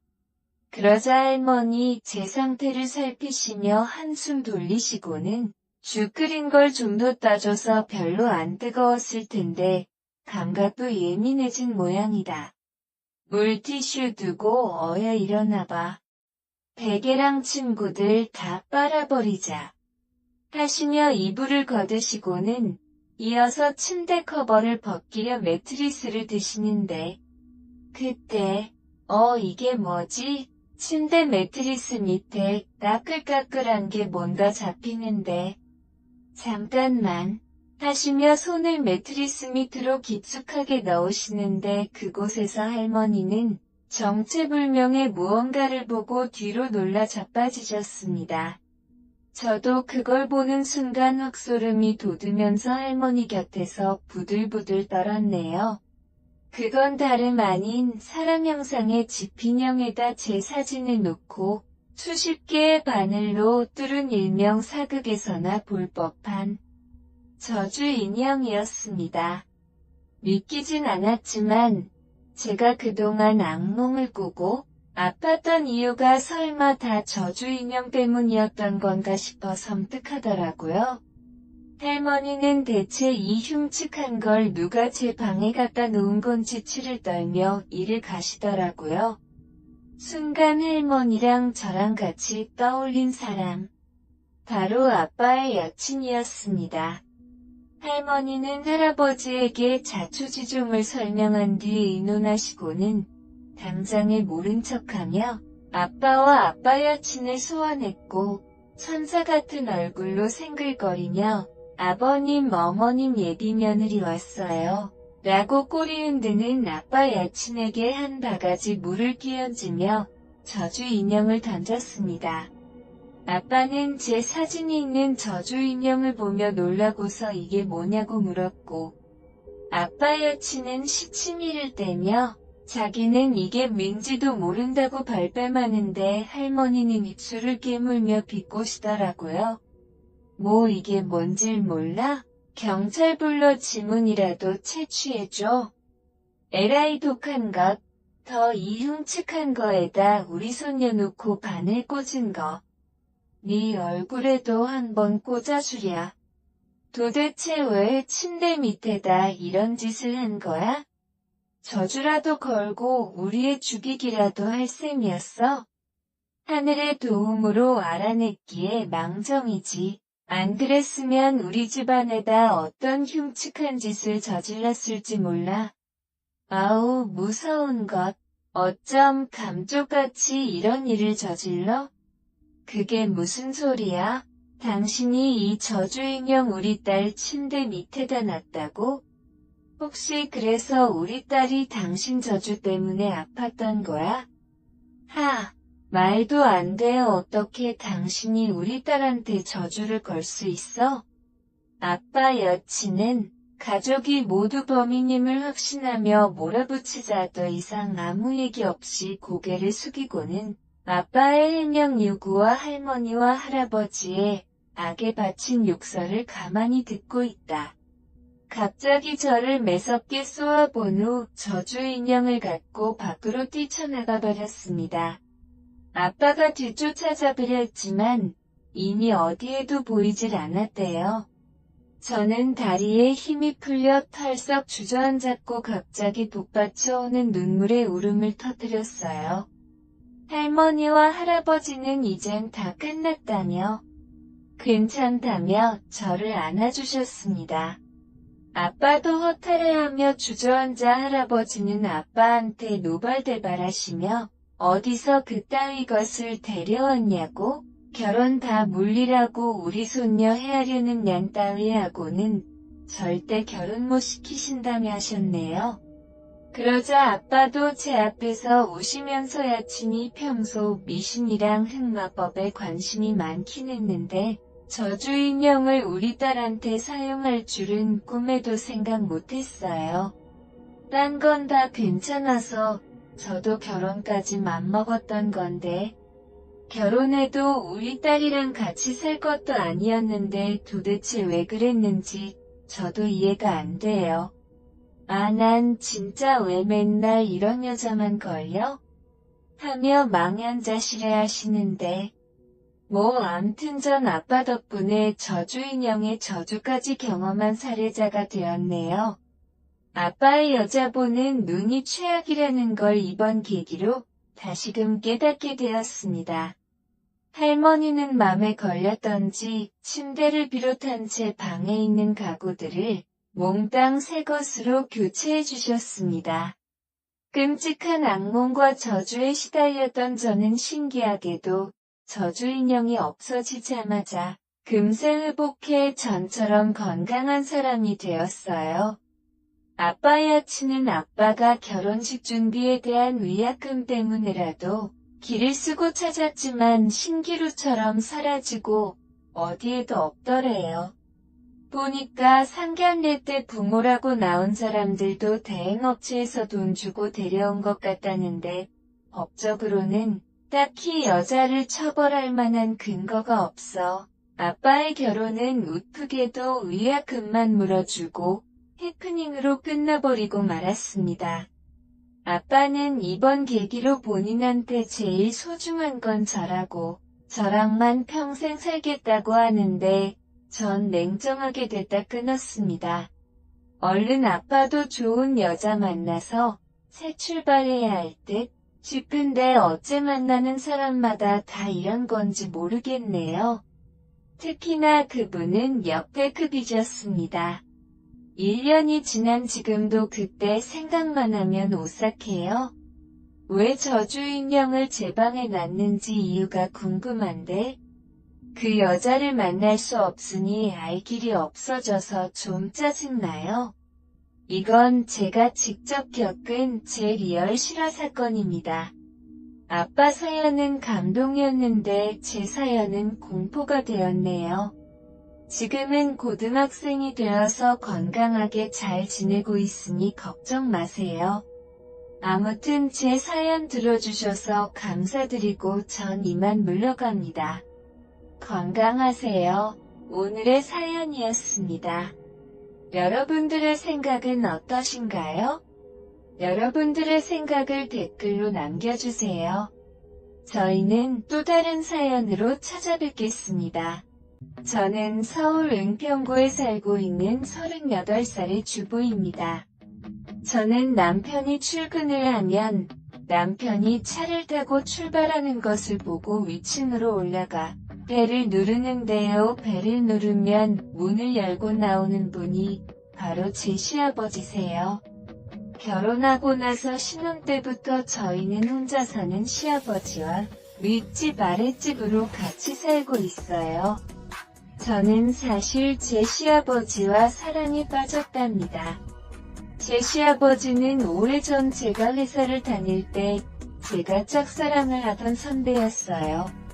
그러자 할머니 제 상태를 살피시며 한숨 돌리시고는 죽 끓인 걸 좀 더 따줘서 별로 안 뜨거웠을 텐데 감각도 예민해진 모양이다. 물티슈 두고 어여 일어나봐. 베개랑 침구들 다 빨아버리자. 하시며 이불을 걷으시고는 이어서 침대 커버를 벗기려 매트리스를 드시는데 그때 이게 뭐지? 침대 매트리스 밑에 까끌까끌한 게 뭔가 잡히는데 잠깐만 하시며 손을 매트리스 밑으로 깊숙하게 넣으시는데 그곳에서 할머니는 정체불명의 무언가를 보고 뒤로 놀라 자빠지셨습니다. 저도 그걸 보는 순간 확소름이 돋으면서 할머니 곁에서 부들부들 떨었네요. 그건 다름 아닌 사람 형상의 집인형에다 제 사진을 놓고 수십 개의 바늘로 뚫은 일명 사극에서나 볼 법한 저주 인형이었습니다. 믿기진 않았지만 제가 그동안 악몽을 꾸고 아팠던 이유가 설마 다 저주 인형 때문이었던 건가 싶어 섬뜩하더라고요. 할머니는 대체 이 흉측한 걸 누가 제 방에 갖다 놓은 건지 치를 떨며 일을 가시더라고요. 순간 할머니랑 저랑 같이 떠올린 사람. 바로 아빠의 여친이었습니다. 할머니는 할아버지에게 자초지종을 설명한 뒤 의논하시고는 당장에 모른 척하며 아빠와 아빠 여친을 소환했고 천사 같은 얼굴로 생글거리며 아버님 어머님 예비 며느리 왔어요. 라고 꼬리 흔드는 아빠 여친에게 한 바가지 물을 끼얹으며 저주 인형을 던졌습니다. 아빠는 제 사진이 있는 저주 인형을 보며 놀라고서 이게 뭐냐고 물었고, 아빠 여친은 시치미를 떼며 자기는 이게 뭔지도 모른다고 발뺌하는데 할머니는 입술을 깨물며 비꼬시더라고요. 뭐 이게 뭔질 몰라? 경찰 불러 지문이라도 채취해줘. 에라이 독한 것. 더 이 흉측한 거에다 우리 손녀 놓고 바늘 꽂은 거. 네 얼굴에도 한번 꽂아주랴. 도대체 왜 침대 밑에다 이런 짓을 한 거야? 저주라도 걸고 우리의 죽이기라도 할 셈이었어? 하늘의 도움으로 알아냈기에 망정이지. 안 그랬으면 우리 집안에다 어떤 흉측한 짓을 저질렀을지 몰라. 아우, 무서운 것. 어쩜 감쪽같이 이런 일을 저질러? 그게 무슨 소리야? 당신이 이 저주인형 우리 딸 침대 밑에다 놨다고? 혹시 그래서 우리 딸이 당신 저주 때문에 아팠던 거야? 하, 말도 안 돼. 어떻게 당신이 우리 딸한테 저주를 걸 수 있어? 아빠 여친은 가족이 모두 범인임을 확신하며 몰아붙이자 더 이상 아무 얘기 없이 고개를 숙이고는 아빠의 해명 요구와 할머니와 할아버지의 악에 바친 욕설을 가만히 듣고 있다. 갑자기 저를 매섭게 쏘아본 후 저주 인형을 갖고 밖으로 뛰쳐나가 버렸습니다. 아빠가 뒤쫓아 잡으려 했지만 이미 어디에도 보이질 않았대요. 저는 다리에 힘이 풀려 털썩 주저앉았고 갑자기 북받쳐오는 눈물에 울음을 터뜨렸어요. 할머니와 할아버지는 이젠 다 끝났다며, 괜찮다며 저를 안아주셨습니다. 아빠도 허탈해하며 주저앉아 할아버지는 아빠한테 노발대발하시며 어디서 그따위 것을 데려왔냐고, 결혼 다 물리라고 우리 손녀 헤아려는 년 따위하고는 절대 결혼 못 시키신다며 하셨네요. 그러자 아빠도 제 앞에서 우시면서 여친이 평소 미신이랑 흑마법에 관심이 많긴 했는데 저주 인형을 우리 딸한테 사용할 줄은 꿈에도 생각 못했어요. 딴 건 다 괜찮아서 저도 결혼까지 맘먹었던 건데 결혼해도 우리 딸이랑 같이 살 것도 아니었는데 도대체 왜 그랬는지 저도 이해가 안 돼요. 아, 난 진짜 왜 맨날 이런 여자만 걸려? 하며 망연자실해 하시는데 뭐 암튼 전 아빠 덕분에 저주 인형의 저주까지 경험한 사례자가 되었네요. 아빠의 여자보는 눈이 최악이라는 걸 이번 계기로 다시금 깨닫게 되었습니다. 할머니는 맘에 걸렸던지 침대를 비롯한 제 방에 있는 가구들을 몽땅 새 것으로 교체해 주셨습니다. 끔찍한 악몽과 저주에 시달렸던 저는 신기하게도 저주 인형이 없어지자마자 금세 회복해 전처럼 건강한 사람이 되었어요. 아빠 여친은 아빠가 결혼식 준비에 대한 위약금 때문에라도 길을 쓰고 찾았지만 신기루처럼 사라지고 어디에도 없더래요. 보니까 상견례 때 부모라고 나온 사람들도 대행업체에서 돈 주고 데려온 것 같다는데 법적으로는 딱히 여자를 처벌할 만한 근거가 없어. 아빠의 결혼은 우프게도 위약금만 물어주고 해프닝으로 끝나버리고 말았습니다. 아빠는 이번 계기로 본인한테 제일 소중한 건 저라고 저랑만 평생 살겠다고 하는데 전 냉정하게 됐다 끊었습니다. 얼른 아빠도 좋은 여자 만나서 새 출발해야 할 듯 싶은데 어째 만나는 사람마다 다 이런 건지 모르겠네요. 특히나 그분은 역대급이셨습니다. 1년이 지난 지금도 그때 생각만 하면 오싹해요. 왜 저주 인형을 제 방에 놨는지 이유가 궁금한데 그 여자를 만날 수 없으니 알 길이 없어져서 좀 짜증나요. 이건 제가 직접 겪은 제 리얼 실화 사건입니다. 아빠 사연은 감동이었는데 제 사연은 공포가 되었네요. 지금은 고등학생이 되어서 건강하게 잘 지내고 있으니 걱정 마세요. 아무튼 제 사연 들어주셔서 감사드리고 전 이만 물러갑니다. 건강하세요. 오늘의 사연이었습니다. 여러분들의 생각은 어떠신가요? 여러분들의 생각을 댓글로 남겨주세요. 저희는 또 다른 사연으로 찾아뵙겠습니다. 저는 서울 은평구에 살고 있는 38살의 주부입니다. 저는 남편이 출근을 하면 남편이 차를 타고 출발하는 것을 보고 위층으로 올라가 벨을 누르는데요. 벨을 누르면 문을 열고 나오는 분이 바로 제 시아버지세요. 결혼하고 나서 신혼 때부터 저희는 혼자 사는 시아버지와 윗집 아랫집으로 같이 살고 있어요. 저는 사실 제 시아버지와 사랑에 빠졌답니다. 제 시아버지는 오래전 제가 회사를 다닐 때 제가 짝사랑을 하던 선배였어요.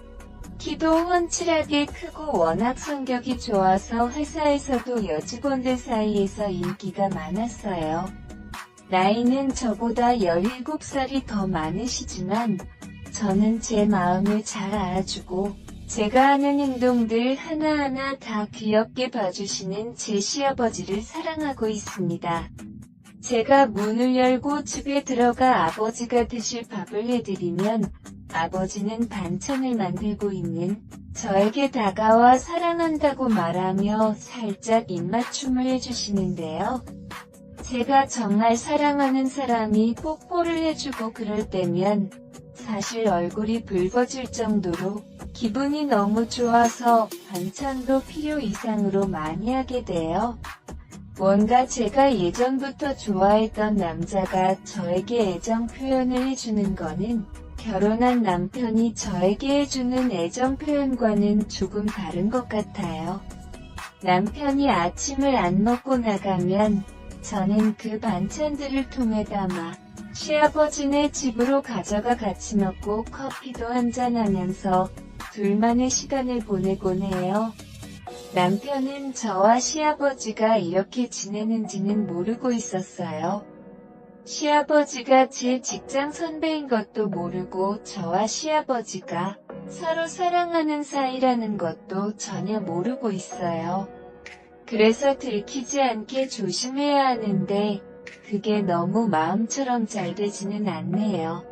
키도 훤칠하게 크고 워낙 성격이 좋아서 회사에서도 여직원들 사이에서 인기가 많았어요. 나이는 저보다 17살이 더 많으시지만 저는 제 마음을 잘 알아주고 제가 하는 행동들 하나하나 다 귀엽게 봐주시는 제 시아버지를 사랑하고 있습니다. 제가 문을 열고 집에 들어가 아버지가 드실 밥을 해드리면 아버지는 반찬을 만들고 있는 저에게 다가와 사랑한다고 말하며 살짝 입맞춤을 해주시는데요. 제가 정말 사랑하는 사람이 뽀뽀를 해주고 그럴 때면 사실 얼굴이 붉어질 정도로 기분이 너무 좋아서 반찬도 필요 이상으로 많이 하게 돼요. 뭔가 제가 예전부터 좋아했던 남자가 저에게 애정 표현을 해주는 거는 결혼한 남편이 저에게 해주는 애정 표현과는 조금 다른 것 같아요. 남편이 아침을 안 먹고 나가면 저는 그 반찬들을 통에 담아 시아버지네 집으로 가져가 같이 먹고 커피도 한잔하면서 둘만의 시간을 보내곤 해요. 남편은 저와 시아버지가 이렇게 지내는지는 모르고 있었어요. 시아버지가 제 직장 선배인 것도 모르고 저와 시아버지가 서로 사랑하는 사이라는 것도 전혀 모르고 있어요. 그래서 들키지 않게 조심해야 하는데 그게 너무 마음처럼 잘 되지는 않네요.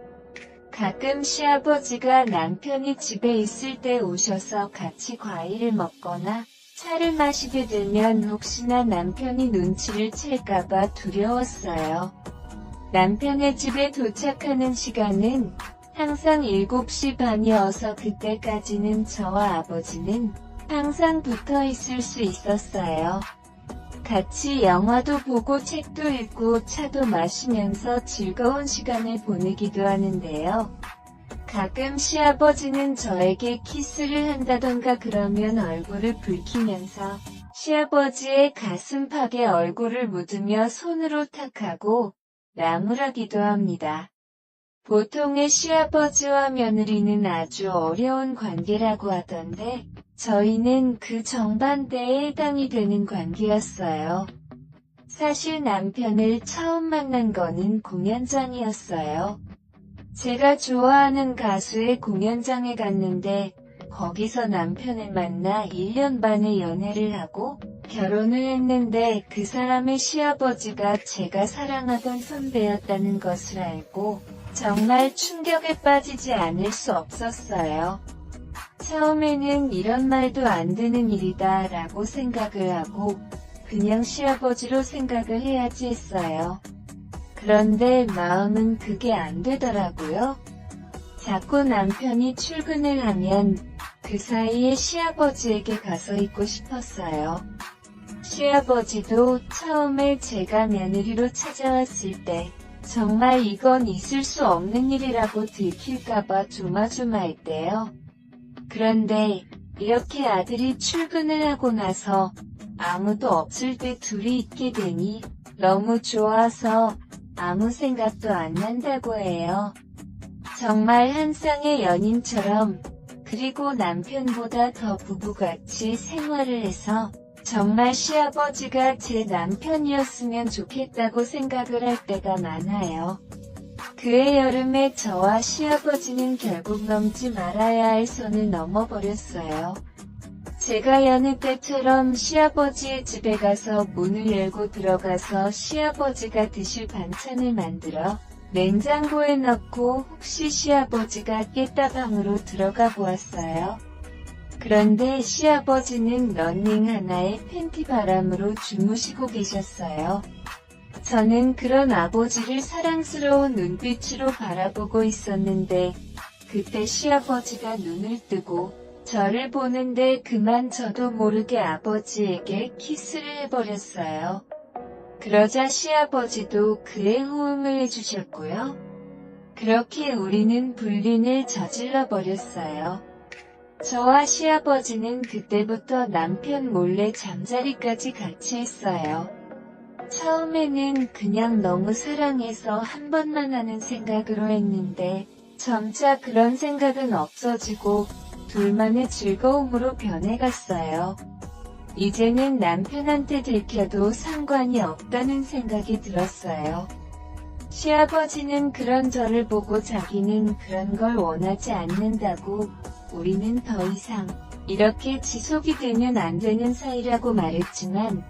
가끔 시아버지가 남편이 집에 있을 때 오셔서 같이 과일을 먹거나 차를 마시게 되면 혹시나 남편이 눈치를 챌까봐 두려웠어요. 남편의 집에 도착하는 시간은 항상 7시 반이어서 그때까지는 저와 아버지는 항상 붙어 있을 수 있었어요. 같이 영화도 보고 책도 읽고 차도 마시면서 즐거운 시간을 보내기도 하는데요. 가끔 시아버지는 저에게 키스를 한다던가 그러면 얼굴을 붉히면서 시아버지의 가슴팍에 얼굴을 묻으며 손으로 탁하고 나무라기도 합니다. 보통의 시아버지와 며느리는 아주 어려운 관계라고 하던데 저희는 그 정반대에 해당이 되는 관계였어요. 사실 남편을 처음 만난 거는 공연장이었어요. 제가 좋아하는 가수의 공연장에 갔는데 거기서 남편을 만나 1년 반의 연애를 하고 결혼을 했는데 그 사람의 시아버지가 제가 사랑하던 선배였다는 것을 알고 정말 충격에 빠지지 않을 수 없었어요. 처음에는 이런 말도 안 되는 일이다 라고 생각을 하고 그냥 시아버지로 생각을 해야지 했어요. 그런데 마음은 그게 안 되더라고요. 자꾸 남편이 출근을 하면 그 사이에 시아버지에게 가서 있고 싶었어요. 시아버지도 처음에 제가 며느리로 찾아왔을 때 정말 이건 있을 수 없는 일이라고 들킬까봐 조마조마했대요. 그런데 이렇게 아들이 출근을 하고 나서 아무도 없을 때 둘이 있게 되니 너무 좋아서 아무 생각도 안 난다고 해요. 정말 한 쌍의 연인처럼, 그리고 남편보다 더 부부같이 생활을 해서 정말 시아버지가 제 남편이었으면 좋겠다고 생각을 할 때가 많아요. 그해 여름에 저와 시아버지는 결국 넘지 말아야 할 선을 넘어버렸어요. 제가 여느 때처럼 시아버지의 집에 가서 문을 열고 들어가서 시아버지가 드실 반찬을 만들어 냉장고에 넣고 혹시 시아버지가 깼다 방으로 들어가 보았어요. 그런데 시아버지는 러닝 하나에 팬티 바람으로 주무시고 계셨어요. 저는 그런 아버지를 사랑스러운 눈빛으로 바라보고 있었는데 그때 시아버지가 눈을 뜨고 저를 보는데 그만 저도 모르게 아버지에게 키스를 해버렸어요. 그러자 시아버지도 그의 호응을 해주셨고요. 그렇게 우리는 불륜을 저질러 버렸어요. 저와 시아버지는 그때부터 남편 몰래 잠자리까지 같이 했어요. 처음에는 그냥 너무 사랑해서 한 번만 하는 생각으로 했는데 점차 그런 생각은 없어지고 둘만의 즐거움으로 변해갔어요. 이제는 남편한테 들켜도 상관이 없다는 생각이 들었어요. 시아버지는 그런 저를 보고 자기는 그런 걸 원하지 않는다고, 우리는 더 이상 이렇게 지속이 되면 안 되는 사이라고 말했지만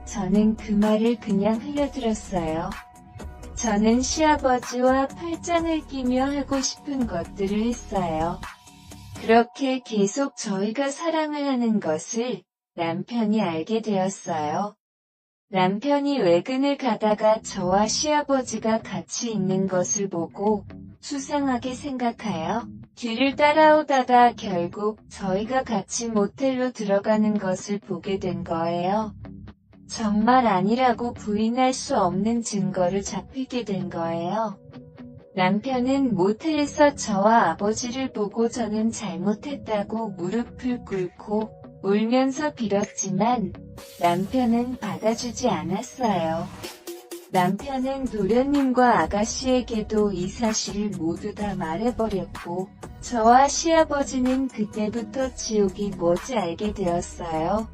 저는 그 말을 그냥 흘려들었어요. 저는 시아버지와 팔짱을 끼며 하고 싶은 것들을 했어요. 그렇게 계속 저희가 사랑을 하는 것을 남편이 알게 되었어요. 남편이 외근을 가다가 저와 시아버지가 같이 있는 것을 보고 수상하게 생각하여 뒤를 따라오다가 결국 저희가 같이 모텔로 들어가는 것을 보게 된 거예요. 정말 아니라고 부인할 수 없는 증거를 잡히게 된 거예요. 남편은 모텔에서 저와 아버지를 보고 저는 잘못했다고 무릎을 꿇고 울면서 빌었지만 남편은 받아주지 않았어요. 남편은 도련님과 아가씨에게도 이 사실을 모두 다 말해버렸고 저와 시아버지는 그때부터 지옥이 뭔지 알게 되었어요.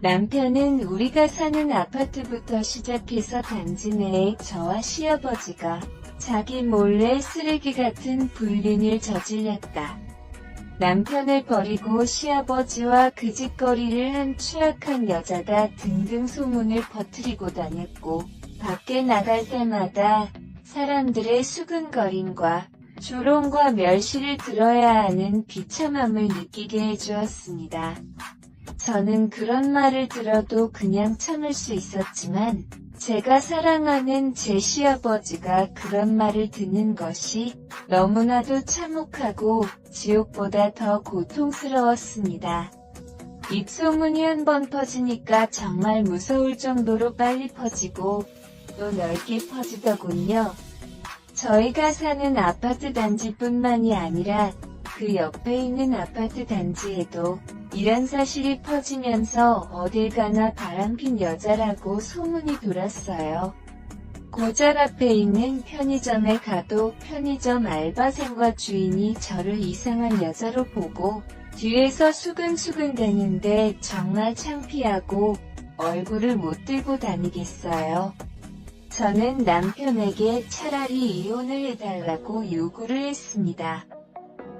남편은 우리가 사는 아파트부터 시작해서 단지 내에 저와 시아버지가 자기 몰래 쓰레기 같은 불륜을 저질렀다. 남편을 버리고 시아버지와 그 짓거리를 한 추악한 여자다 등등 소문을 퍼뜨리고 다녔고 밖에 나갈 때마다 사람들의 수근거림과 조롱과 멸시를 들어야 하는 비참함을 느끼게 해주었습니다. 저는 그런 말을 들어도 그냥 참을 수 있었지만 제가 사랑하는 제 시아버지가 그런 말을 듣는 것이 너무나도 참혹하고 지옥보다 더 고통스러웠습니다. 입소문이 한 번 퍼지니까 정말 무서울 정도로 빨리 퍼지고 또 넓게 퍼지더군요. 저희가 사는 아파트 단지뿐만이 아니라 그 옆에 있는 아파트 단지에도 이런 사실이 퍼지면서 어딜 가나 바람핀 여자라고 소문이 돌았어요. 고작 앞에 있는 편의점에 가도 편의점 알바생과 주인이 저를 이상한 여자로 보고 뒤에서 수근수근 대는데 정말 창피하고 얼굴을 못 들고 다니겠어요. 저는 남편에게 차라리 이혼을 해달라고 요구를 했습니다.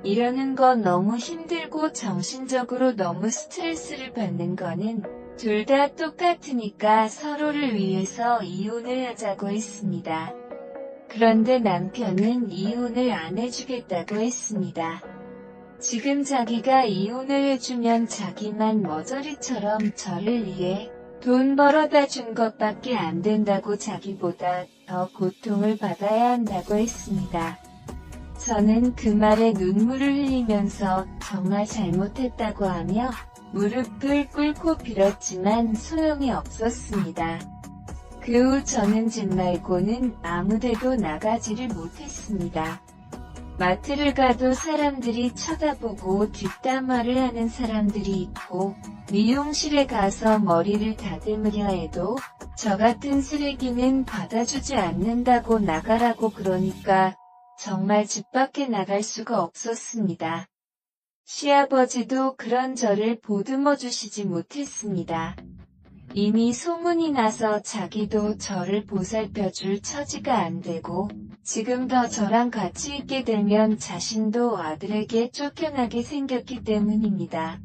이러는 건 너무 힘들고 정신적으로 너무 스트레스를 받는 거는 둘 다 똑같으니까 서로를 위해서 이혼을 하자고 했습니다. 그런데 남편은 이혼을 안 해주겠다고 했습니다. 지금 자기가 이혼을 해주면 자기만 머저리처럼 저를 위해 돈 벌어다 준 것밖에 안 된다고 자기보다 더 고통을 받아야 한다고 했습니다. 저는 그 말에 눈물을 흘리면서 정말 잘못했다고 하며 무릎을 꿇고 빌었지만 소용이 없었습니다. 그 후 저는 집 말고는 아무데도 나가지를 못했습니다. 마트를 가도 사람들이 쳐다보고 뒷담화를 하는 사람들이 있고 미용실에 가서 머리를 다듬으려 해도 저 같은 쓰레기는 받아주지 않는다고 나가라고 그러니까 정말 집 밖에 나갈 수가 없었습니다. 시아버지도 그런 저를 보듬어 주시지 못했습니다. 이미 소문이 나서 자기도 저를 보살펴 줄 처지가 안 되고 지금 더 저랑 같이 있게 되면 자신도 아들에게 쫓겨나게 생겼기 때문입니다.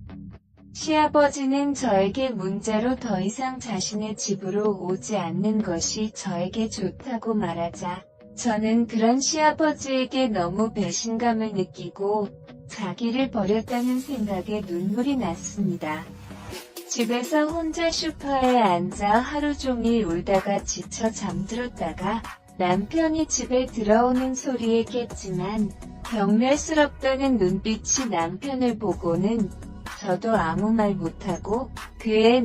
시아버지는 저에게 문자로 더 이상 자신의 집으로 오지 않는 것이 저에게 좋다고 말하자 저는 그런 시아버지에게 너무 배신감을 느끼고 자기를 버렸다는 생각에 눈물이 났습니다. 집에서 혼자 소파에 앉아 하루 종일 울다가 지쳐 잠들었다가 남편이 집에 들어오는 소리에 깼지만 경멸스럽다는 눈빛이 남편을 보고는 저도 아무 말 못하고 그의